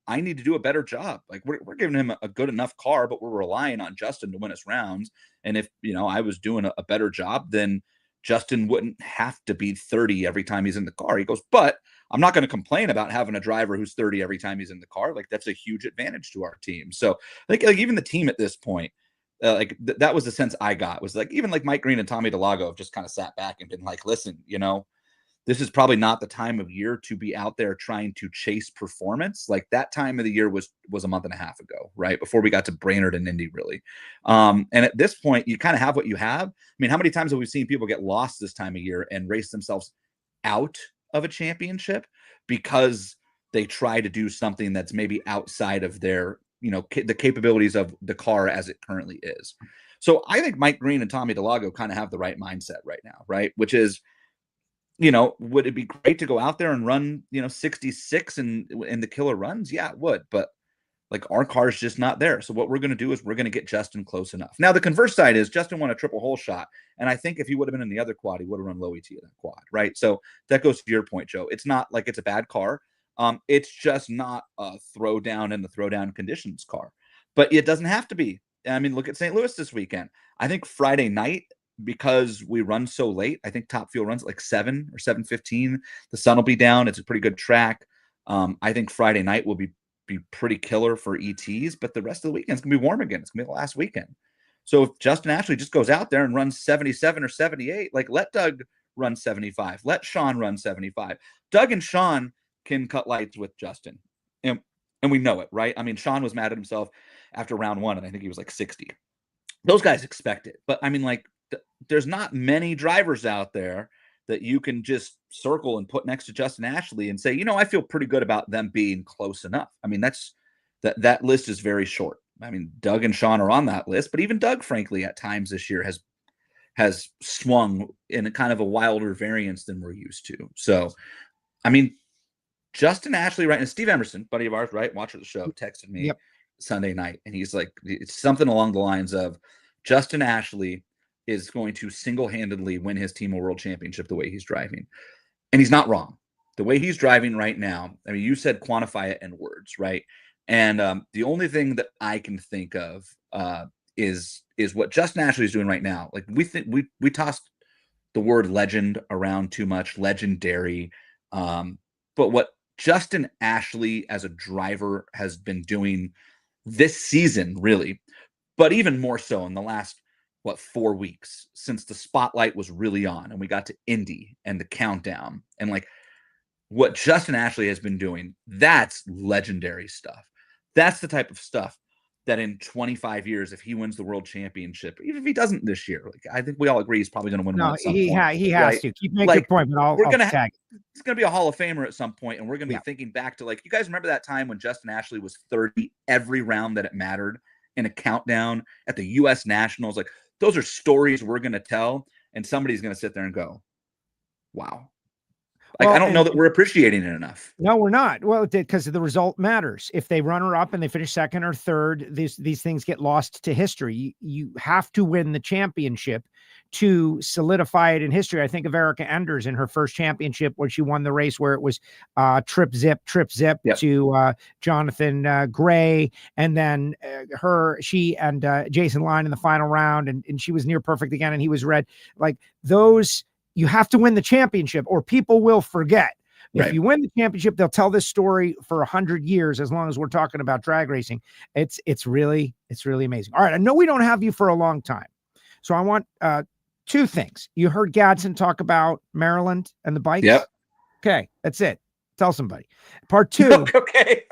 I need to do a better job. We're giving him a good enough car, but we're relying on Justin to win us rounds. And if, I was doing a better job, then Justin wouldn't have to be 30 every time he's in the car." He goes, "But I'm not going to complain about having a driver who's 30 every time he's in the car. That's a huge advantage to our team." So I think even the team at this point, that was the sense I got, was even Mike Green and Tommy DeLago have just kind of sat back and been like, "Listen, this is probably not the time of year to be out there trying to chase performance. That time of the year was a month and a half ago, right? Before we got to Brainerd and Indy, really. And at this point, you kind of have what you have. I mean, how many times have we seen people get lost this time of year and race themselves out of a championship because they try to do something that's maybe outside of their, the capabilities of the car as it currently is. So I think Mike Green and Tommy DeLago kind of have the right mindset right now, right? Which is, would it be great to go out there and run, 66 in the killer runs? Yeah, it would. But our car is just not there. So what we're going to do is we're going to get Justin close enough. Now, the converse side is Justin won a triple hole shot. And I think if he would have been in the other quad, he would have run low ET in that quad, right? So that goes to your point, Joe. It's not like it's a bad car. It's just not a throwdown in the throwdown conditions car. But it doesn't have to be. I mean, look at St. Louis this weekend. I think Friday night, because we run so late, I think Top Fuel runs at 7 or 7:15. The sun will be down. It's a pretty good track. I think Friday night will be be pretty killer for ETs, but the rest of the weekend's going to be warm again. It's going to be the last weekend. So if Justin Ashley just goes out there and runs 77 or 78, like let Doug run 75, let Sean run 75. Doug and Sean can cut lights with Justin. And we know it, right? I mean, Sean was mad at himself after round 1, and I think he was like 60. Those guys expect it. But I mean, like, there's not many drivers out there that you can just circle and put next to Justin Ashley and say, I feel pretty good about them being close enough. I mean, that list is very short. I mean, Doug and Sean are on that list, but even Doug, frankly, at times this year has swung in a kind of a wilder variance than we're used to. So, I mean, Justin Ashley, right? And Steve Emerson, buddy of ours, right? Watcher of the show, texted me Sunday night, and he's like, it's something along the lines of Justin Ashley is going to single-handedly win his team a world championship the way he's driving. And he's not wrong. The way he's driving right now, I mean, you said quantify it in words, right? And the only thing that I can think of is what Justin Ashley is doing right now. Like we tossed the word legend around too much, legendary. But what Justin Ashley as a driver has been doing this season, really, but even more so in the last 4 weeks since the spotlight was really on and we got to Indy and the countdown, and like what Justin Ashley has been doing, that's legendary stuff. That's the type of stuff that in 25 years, if he wins the world championship, even if he doesn't this year, like I think we all agree he's probably going to win one at some point. He has to. Keep making your point, but I'll tag. It's going to be a Hall of Famer at some point, and we're going to be thinking back to, like, you guys remember that time when Justin Ashley was 30 every round that it mattered in a countdown at the U.S. Nationals? Like, those are stories we're going to tell, and somebody's going to sit there and go, wow. Like, I don't know that we're appreciating it enough. No, we're not. Well, because the result matters. If they runner up and they finish second or third, these things get lost to history. You have to win the championship to solidify it in history. I think of Erica Enders in her first championship where she won the race where it was trip zip to Jonathan Gray, and then she and Jason Line in the final round, and she was near perfect again, and he was red. Like those. You have to win the championship or people will forget. If you win the championship, they'll tell this story for 100 years, as long as we're talking about drag racing. It's really amazing. All right. I know we don't have you for a long time, so I want two things. You heard Gadson talk about Maryland and the bikes. Yep. Okay. That's it. Tell somebody. Part 2. Okay.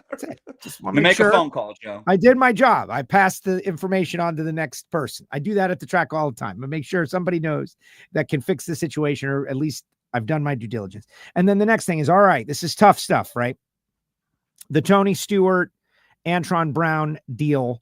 That's it. Just want to make a phone call, Joe. I did my job. I passed the information on to the next person. I do that at the track all the time. I make sure somebody knows that can fix the situation, or at least I've done my due diligence. And then the next thing is, all right, this is tough stuff, right? The Tony Stewart, Antron Brown deal.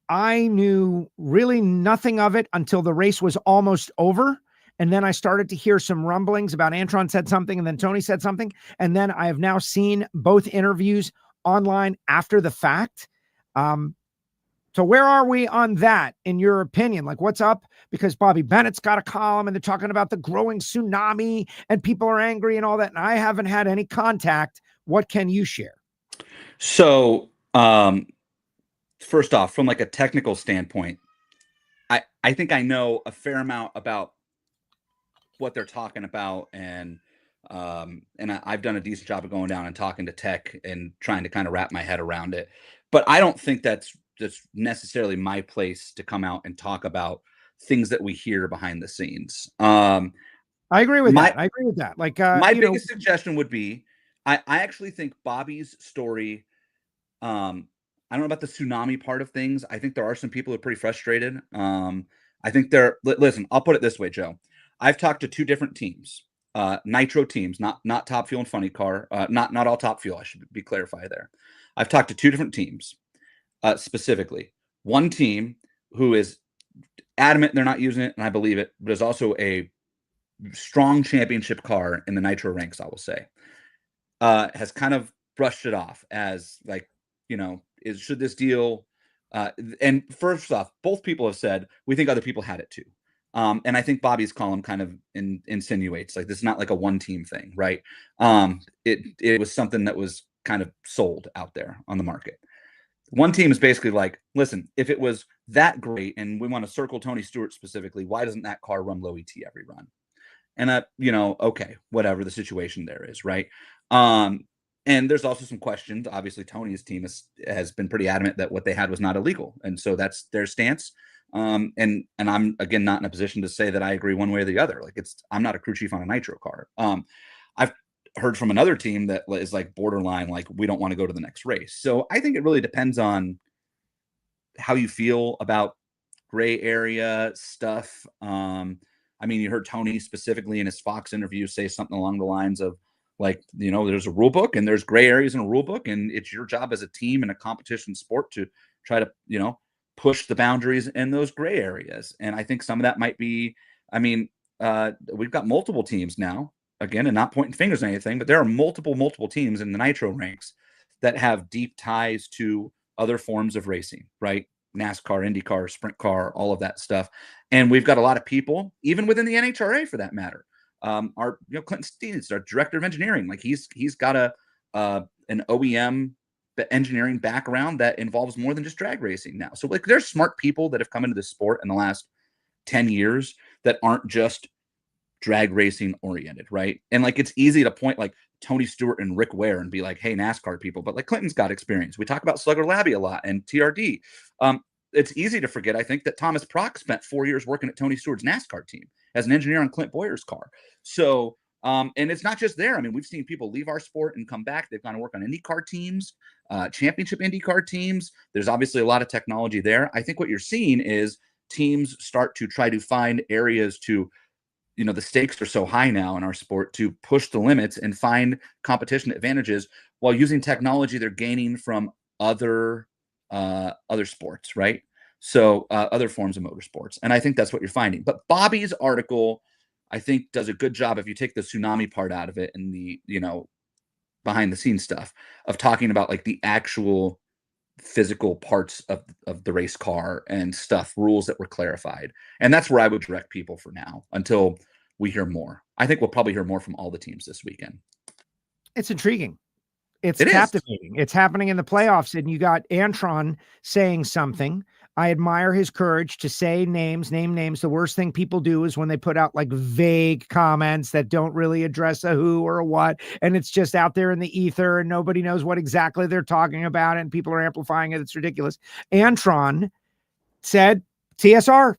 I knew really nothing of it until the race was almost over. And then I started to hear some rumblings about Antron said something, and then Tony said something. And then I have now seen both interviews online after the fact. So where are we on that, in your opinion? Like, what's up? Because Bobby Bennett's got a column, and they're talking about the growing tsunami, and people are angry and all that. And I haven't had any contact. What can you share? So, first off, from like a technical standpoint, I think I know a fair amount about what they're talking about, and I've done a decent job of going down and talking to tech and trying to kind of wrap my head around it. But I don't think that's necessarily my place to come out and talk about things that we hear behind the scenes. I agree with that. I agree with that. Like my biggest suggestion would be, I actually think Bobby's story. I don't know about the tsunami part of things. I think there are some people who are pretty frustrated. I think listen, I'll put it this way, Joe. I've talked to 2 different teams, Nitro teams, not Top Fuel and Funny Car, not all Top Fuel. I should be clarified there. I've talked to 2 different teams, specifically. One team who is adamant they're not using it, and I believe it, but is also a strong championship car in the Nitro ranks, I will say, has kind of brushed it off as like, should this deal? And first off, both people have said we think other people had it too. And I think Bobby's column kind of insinuates like this is not like a one team thing, right? It was something that was kind of sold out there on the market. One team is basically like, listen, if it was that great and we want to circle Tony Stewart specifically, why doesn't that car run low ET every run? And okay, whatever the situation there is, right? And there's also some questions. Obviously, Tony's team has been pretty adamant that what they had was not illegal, and so that's their stance. And I'm again not in a position to say that I agree one way or the other. Like I'm not a crew chief on a Nitro car. I've heard from another team that is like borderline, like we don't want to go to the next race. So I think it really depends on how you feel about gray area stuff. I mean, you heard Tony specifically in his Fox interview say something along the lines of, like, there's a rule book and there's gray areas in a rule book, and it's your job as a team in a competition sport to try to, push the boundaries in those gray areas. And I think some of that might be, we've got multiple teams now, again, and not pointing fingers or anything, but there are multiple teams in the Nitro ranks that have deep ties to other forms of racing, right? NASCAR, IndyCar, sprint car, all of that stuff. And we've got a lot of people, even within the NHRA for that matter. Our Clinton Steens, our director of engineering, like he's got an OEM engineering background that involves more than just drag racing now. So like there's smart people that have come into this sport in the last 10 years that aren't just drag racing oriented, right? And like it's easy to point like Tony Stewart and Rick Ware and be like, hey, NASCAR people, but like Clinton's got experience. We talk about Slugger Labby a lot and TRD. It's easy to forget, I think, that Thomas Prock spent 4 years working at Tony Stewart's NASCAR team as an engineer on Clint Boyer's car. So, and it's not just there. I mean, we've seen people leave our sport and come back. They've gone to work on IndyCar teams, championship IndyCar teams. There's obviously a lot of technology there. I think what you're seeing is teams start to try to find areas to, the stakes are so high now in our sport, to push the limits and find competition advantages while using technology they're gaining from other sports, right? So other forms of motorsports. And I think that's what you're finding. But Bobby's article, I think, does a good job, if you take the tsunami part out of it and the, behind the scenes stuff, of talking about like the actual physical parts of the race car and stuff, rules that were clarified. And that's where I would direct people for now until we hear more. I think we'll probably hear more from all the teams this weekend. It's intriguing. It's captivating. It's happening in the playoffs, and you got Antron saying something. I admire his courage to say name names. The worst thing people do is when they put out like vague comments that don't really address a who or a what, and it's just out there in the ether and nobody knows what exactly they're talking about, and people are amplifying it. It's ridiculous. Antron said, TSR,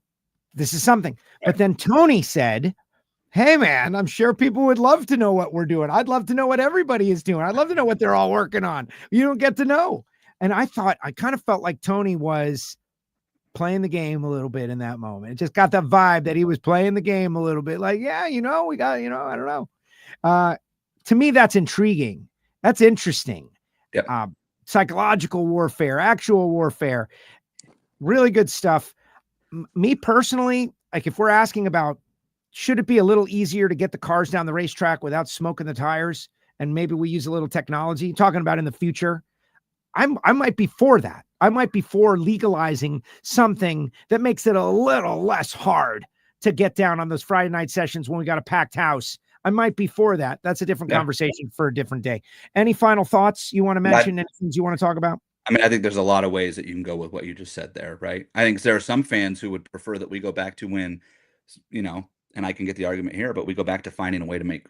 this is something. But then Tony said, hey, man, I'm sure people would love to know what we're doing. I'd love to know what everybody is doing. I'd love to know what they're all working on. You don't get to know. And I kind of felt like Tony was playing the game a little bit in that moment. It just got that vibe that he was playing the game a little bit. Like, yeah, we got, I don't know. To me, that's intriguing. That's interesting. Yep. Psychological warfare, actual warfare, really good stuff. Me personally, like if we're asking about, should it be a little easier to get the cars down the racetrack without smoking the tires? And maybe we use a little technology, talking about in the future. I might be for that. I might be for legalizing something that makes it a little less hard to get down on those Friday night sessions when we got a packed house. I might be for that. That's a different conversation for a different day. Any final thoughts you want to mention? Any things you want to talk about? I mean, I think there's a lot of ways that you can go with what you just said there, right? I think there are some fans who would prefer that we go back to when, and I can get the argument here, but we go back to finding a way to make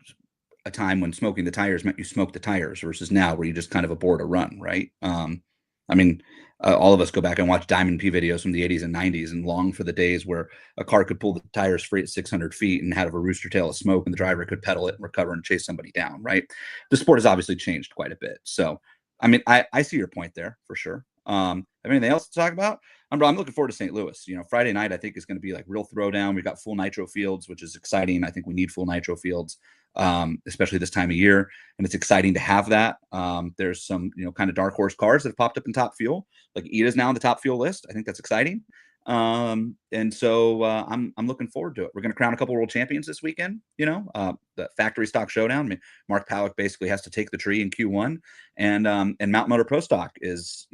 a time when smoking the tires meant you smoke the tires versus now where you just kind of abort a run, right? All of us go back and watch Diamond P videos from the 80s and 90s and long for the days where a car could pull the tires free at 600 feet and have a rooster tail of smoke and the driver could pedal it and recover and chase somebody down, right? The sport has obviously changed quite a bit. So, I see your point there for sure. Have anything else to talk about? I'm looking forward to St. Louis. Friday night, I think, is going to be like real throwdown. We've got full nitro fields, which is exciting. I think we need full nitro fields, especially this time of year. And it's exciting to have that. There's some, kind of dark horse cars that have popped up in Top Fuel. Like Ida's now on the Top Fuel list. I think that's exciting. And so I'm looking forward to it. We're going to crown a couple world champions this weekend, the factory stock showdown. Mark Powick basically has to take the tree in Q1, and Mount Motor Pro Stock is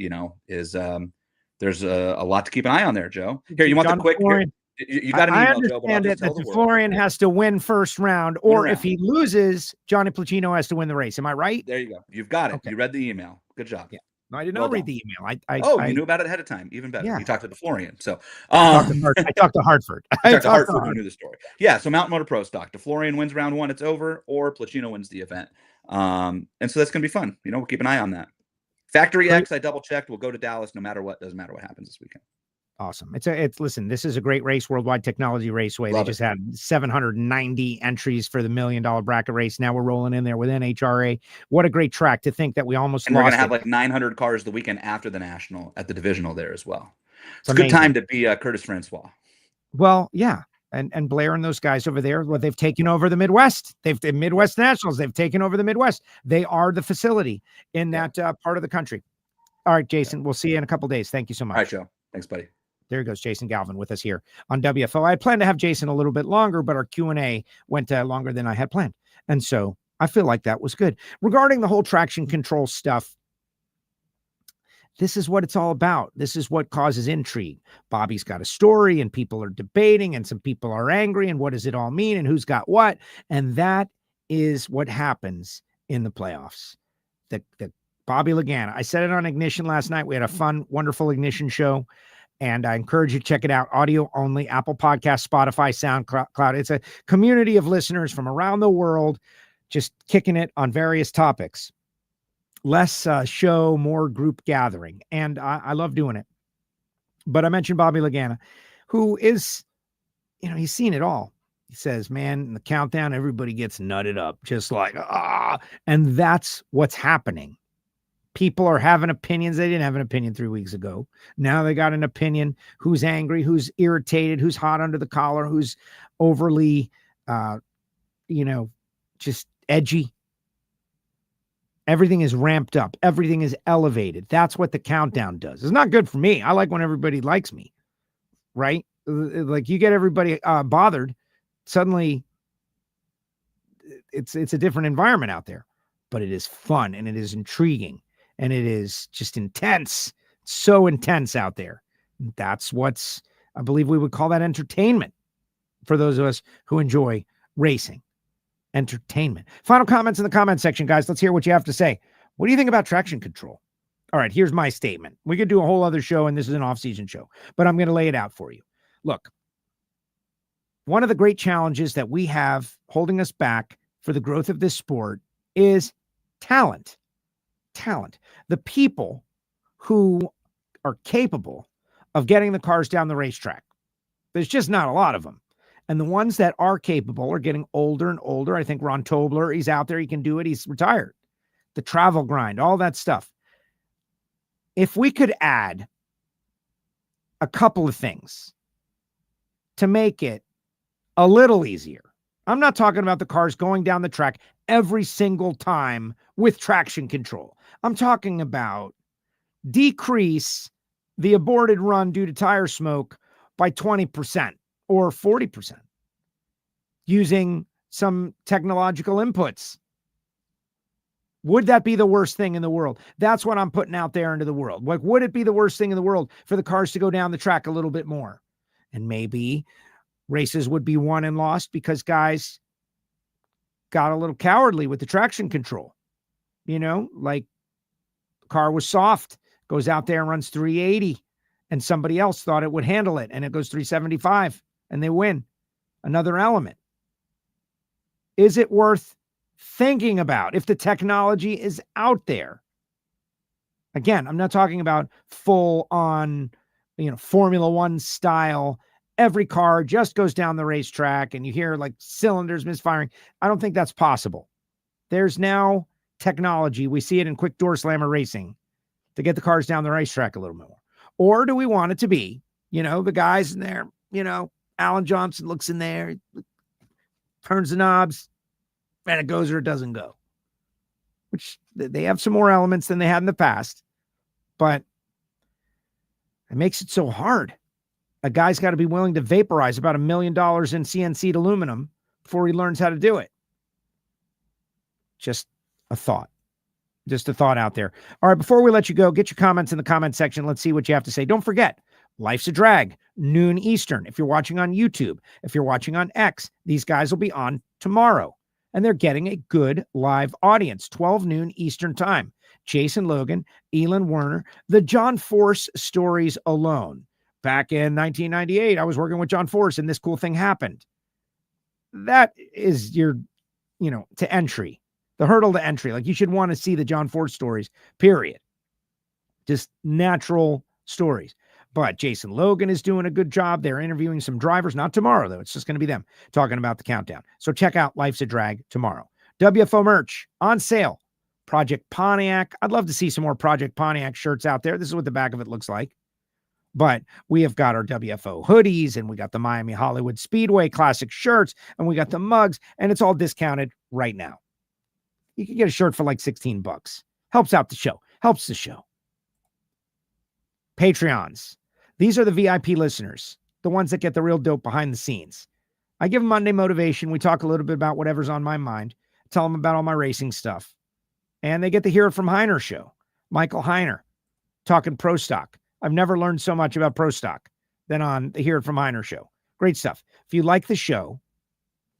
there's a lot to keep an eye on there, Joe. Here, you want the quick, you got an email, I understand Joe, that Florian has to win first round, or if he loses, Johnny Placino has to win the race. Am I right? There you go. You've got it. Okay. You read the email. Good job. Yeah. No, I did not read the email. You knew about it ahead of time. Even better. Yeah. You talked to the Florian. So I talked to Hartford. I talked to Hartford who knew the story. Yeah. So Mountain Motor Pro stock. DeFlorian wins round 1. It's over, or Placino wins the event. And so that's going to be fun. We'll keep an eye on that. Factory X, I double checked. We'll go to Dallas no matter what. Doesn't matter what happens this weekend. Awesome. Listen, this is a great race, Worldwide Technology Raceway. They just had 790 entries for the $1 million bracket race. Now we're rolling in there with NHRA. What a great track to think that we almost and lost. We're going to have it. like 900 cars the weekend after the national at the divisional there as well. It's a amazing. good time to be Curtis Francois. Well, yeah. And Blair and those guys over there, well, they've taken over the Midwest. The Midwest Nationals. They've taken over the Midwest. They are the facility in that part of the country. All right, Jason, we'll see you in a couple of days. Thank you so much. All right, Joe. Thanks, buddy. There goes Jason Galvin with us here on WFO. I had planned to have Jason a little bit longer, but our Q&A went longer than I had planned. And so I feel like that was good. Regarding the whole traction control stuff, this is what it's all about. This is what causes intrigue. Bobby's got a story and people are debating and some people are angry. And what does it all mean and who's got what? And that is what happens in the playoffs. The Bobby Lagana. I said it on Ignition last night. We had a fun, wonderful Ignition show. And I encourage you to check it out. Audio only, Apple Podcasts, Spotify, SoundCloud. It's a community of listeners from around the world just kicking it on various topics. Less show, more group gathering. And I love doing it. But I mentioned Bobby Lagana, who is, he's seen it all. He says, man, in the countdown, everybody gets nutted up, just like, and that's what's happening. People are having opinions. They didn't have an opinion 3 weeks ago. Now they got an opinion. Who's angry, who's irritated, who's hot under the collar, who's overly, just edgy. Everything is ramped up. Everything is elevated. That's what the countdown does. It's not good for me. I like when everybody likes me, right? Like you get everybody bothered. Suddenly it's a different environment out there, but it is fun and it is intriguing and it is just intense. It's so intense out there. That's I believe we would call that entertainment for those of us who enjoy racing. Entertainment. Final comments in the comment section, guys. Let's hear what you have to say. What do you think about traction control? All right, here's my statement. We could do a whole other show, and this is an off-season show, but I'm going to lay it out for you. Look, one of the great challenges that we have holding us back for the growth of this sport is talent. Talent. The people who are capable of getting the cars down the racetrack. There's just not a lot of them. And the ones that are capable are getting older and older. I think Ron Tobler, he's out there. He can do it. He's retired. The travel grind, all that stuff. If we could add a couple of things to make it a little easier. I'm not talking about the cars going down the track every single time with traction control. I'm talking about decrease the aborted run due to tire smoke by 20%. Or 40% using some technological inputs. Would that be the worst thing in the world? That's what I'm putting out there into the world. Like, would it be the worst thing in the world for the cars to go down the track a little bit more? And maybe races would be won and lost because guys got a little cowardly with the traction control. Like the car was soft, goes out there and runs 380, and somebody else thought it would handle it, and it goes 375. And they win. Another element. Is it worth thinking about if the technology is out there? Again, I'm not talking about full on, Formula One style. Every car just goes down the racetrack and you hear like cylinders misfiring. I don't think that's possible. There's now technology. We see it in quick door slammer racing to get the cars down the racetrack a little more. Or do we want it to be, the guys in there, Alan Johnson looks in there, turns the knobs, and it goes or it doesn't go. Which they have some more elements than they had in the past, but it makes it so hard. A guy's got to be willing to vaporize about $1 million in CNC'd aluminum before he learns how to do it. Just a thought. Just a thought out there. All right, before we let you go, get your comments in the comment section. Let's see what you have to say. Don't forget, Life's a Drag, noon Eastern. If you're watching on YouTube, if you're watching on X, these guys will be on tomorrow. And they're getting a good live audience, 12 noon Eastern time. Jason Logan, Elon Werner, the John Force stories alone. Back in 1998, I was working with John Force and this cool thing happened. That is your, to entry, the hurdle to entry. Like, you should want to see the John Force stories, period. Just natural stories. But Jason Logan is doing a good job. They're interviewing some drivers, not tomorrow, though. It's just going to be them talking about the countdown. So check out Life's a Drag tomorrow. WFO merch on sale. Project Pontiac. I'd love to see some more Project Pontiac shirts out there. This is what the back of it looks like. But we have got our WFO hoodies, and we got the Miami Hollywood Speedway Classic shirts, and we got the mugs, and it's all discounted right now. You can get a shirt for like $16. Helps out the show. Helps the show. Patreons. These are the VIP listeners, the ones that get the real dope behind the scenes. I give them Monday motivation. We talk a little bit about whatever's on my mind. Tell them about all my racing stuff. And they get to hear it from Heiner Show. Michael Heiner talking Pro Stock. I've never learned so much about Pro Stock than on the Hear It From Heiner Show. Great stuff. If you like the show,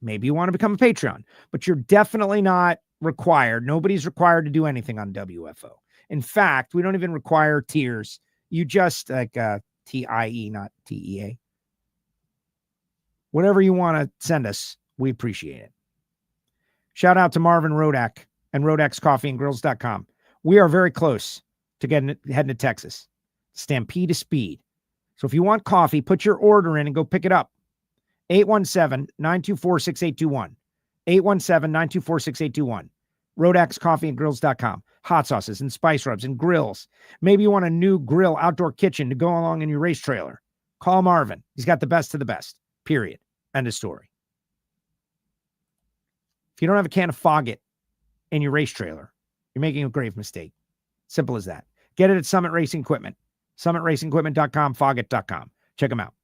maybe you want to become a Patreon, but you're definitely not required. Nobody's required to do anything on WFO. In fact, we don't even require tiers. You just like TIE, not TEA. Whatever you want to send us, we appreciate it. Shout out to Marvin Rodak and Rodak'sCoffeeandGrills.com. We are very close to heading to Texas. Stampede to Speed. So if you want coffee, put your order in and go pick it up. 817-924-6821. 817-924-6821. Rodak'sCoffeeandGrills.com. Hot sauces and spice rubs and grills. Maybe you want a new grill outdoor kitchen to go along in your race trailer. Call Marvin. He's got the best of the best. Period. End of story. If you don't have a can of Faggot in your race trailer, you're making a grave mistake. Simple as that. Get it at Summit Racing Equipment. SummitRacingEquipment.com, Faggot.com. Check them out.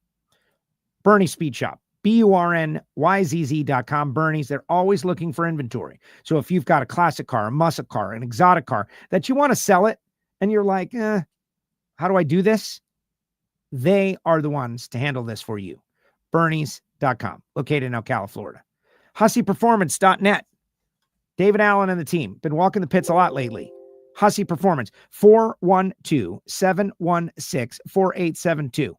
Bernie Speed Shop. BURNYZZ.com. Bernie's, they're always looking for inventory. So if you've got a classic car, a muscle car, an exotic car that you want to sell it and you're like, how do I do this? They are the ones to handle this for you. Bernie's.com, located in Ocala, Florida. HusseyPerformance.net. David Allen and the team. Been walking the pits a lot lately. Hussey Performance, 412-716-4872.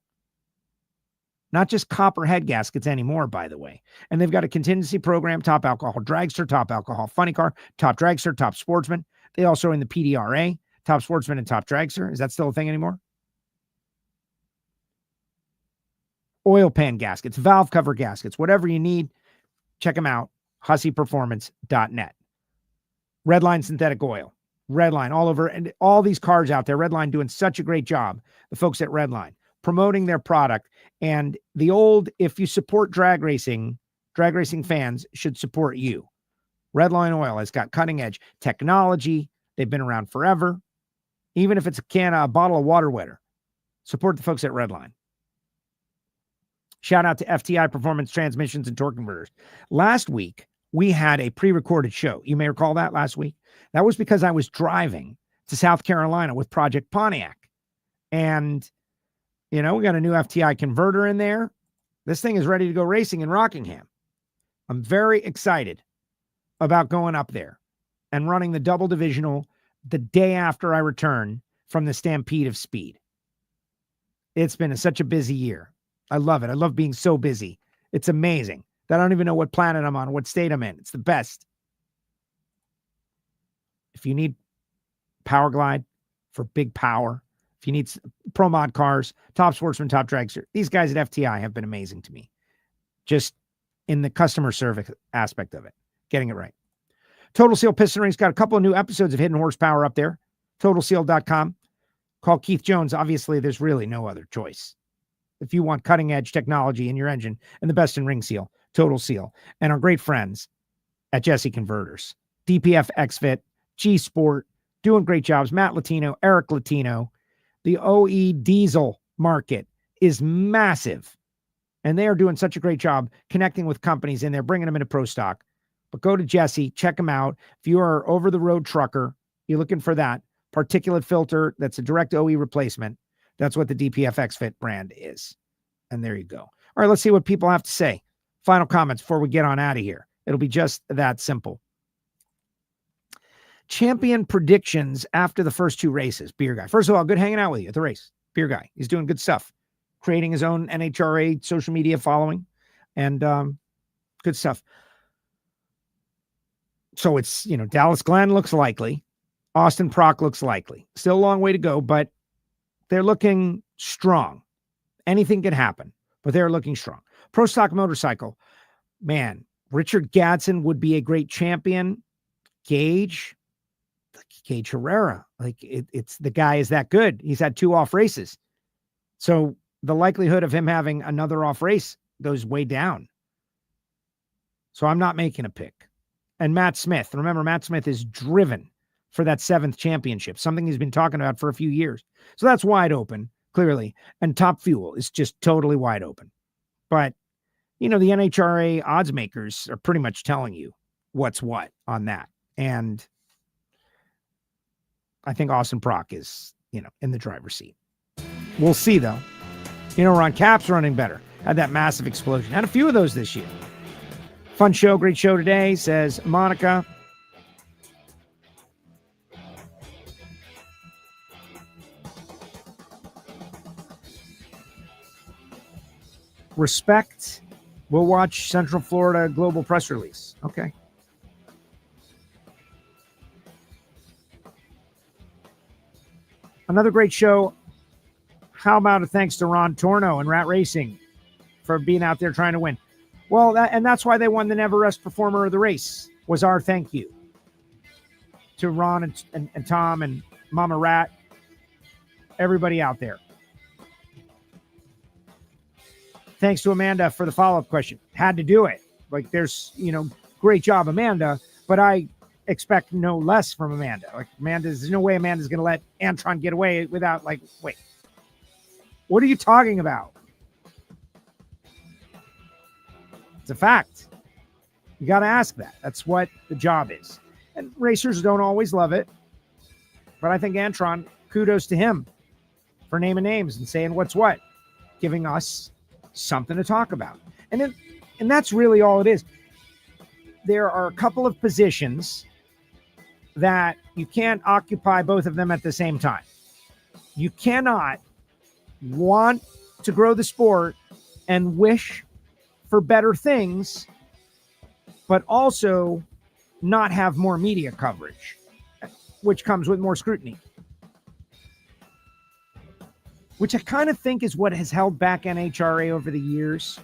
Not just copper head gaskets anymore, by the way. And they've got a contingency program, top alcohol dragster, top alcohol funny car, top dragster, top sportsman. They also are in the PDRA, top sportsman and top dragster. Is that still a thing anymore? Oil pan gaskets, valve cover gaskets, whatever you need, check them out. HusseyPerformance.net. Redline synthetic oil. Redline all over, and all these cars out there. Redline doing such a great job. The folks at Redline promoting their product. And the old, if you support drag racing fans should support you. Redline oil has got cutting edge technology. They've been around forever. Even if it's a bottle of water wetter, support the folks at Redline. Shout out to FTI Performance Transmissions and Torque Converters. Last week, we had a pre-recorded show. You may recall that last week. That was because I was driving to South Carolina with Project Pontiac. And, we got a new FTI converter in there. This thing is ready to go racing in Rockingham. I'm very excited about going up there and running the double divisional the day after I return from the Stampede of Speed. It's been such a busy year. I love it. I love being so busy. It's amazing that I don't even know what planet I'm on, what state I'm in. It's the best. If you need Power Glide for big power, if you need Pro Mod cars, top sportsman, top dragster, these guys at FTI have been amazing to me. Just in the customer service aspect of it, getting it right. Total Seal Piston Rings got a couple of new episodes of Hidden Horsepower up there. TotalSeal.com. Call Keith Jones. Obviously, there's really no other choice. If you want cutting edge technology in your engine and the best in ring seal, Total Seal. And our great friends at Jesse Converters, DPF XFit, G Sport, doing great jobs. Matt Latino, Eric Latino. The OE diesel market is massive. And they are doing such a great job connecting with companies in there, bringing them into Pro Stock. But go to Jesse, check them out. If you are over the road trucker, you're looking for that particulate filter that's a direct OE replacement. That's what the DPF XFit brand is. And there you go. All right, let's see what people have to say. Final comments before we get on out of here. It'll be just that simple. champion predictions after the first 2 races. Beer Guy. First of all, good hanging out with you at the race. Beer Guy. He's doing good stuff. Creating his own NHRA social media following. And good stuff. So it's, Dallas Glenn looks likely. Austin Prock looks likely. Still a long way to go, but they're looking strong. Anything can happen, but they're looking strong. Pro Stock Motorcycle. Man, Richard Gadson would be a great champion. Gage Herrera. It's the guy is that good. He's had 2 off races. So the likelihood of him having another off race goes way down. So I'm not making a pick. And Matt Smith. Remember, Matt Smith is driven for that 7th championship, something he's been talking about for a few years. So that's wide open, clearly. And Top Fuel is just totally wide open. But, the NHRA odds makers are pretty much telling you what's what on that. And I think Austin Prock is, in the driver's seat. We'll see, though. Ron Cap's running better. Had that massive explosion. Had a few of those this year. Fun show, great show today, says Monica. Respect. We'll watch Central Florida Global press release. Okay. Another great show. How about a thanks to Ron Torno and Rat Racing for being out there trying to win? Well, that's why they won the Never Rest Performer of the Race, was our thank you to Ron and Tom and Mama Rat, everybody out there. Thanks to Amanda for the follow-up question. Had to do it. There's, great job, Amanda, but I expect no less from Amanda. There's no way Amanda's going to let Antron get away without, wait. What are you talking about? It's a fact. You got to ask that. That's what the job is. And racers don't always love it. But I think Antron, kudos to him for naming names and saying what's what, giving us something to talk about. And that's really all it is. There are a couple of positions that you can't occupy both of them at the same time. You cannot want to grow the sport and wish for better things, but also not have more media coverage, which comes with more scrutiny. Which I kind of think is what has held back NHRA over the years,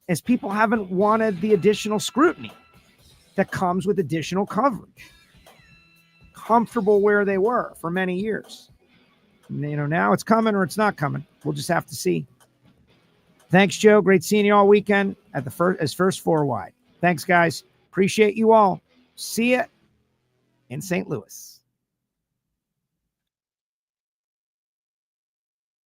is people haven't wanted the additional scrutiny that comes with additional coverage. Comfortable where they were for many years. Now it's coming or it's not coming. We'll just have to see. Thanks, Joe. Great seeing you all weekend at the first 4 wide. Thanks, guys. Appreciate you all. See ya in St. Louis.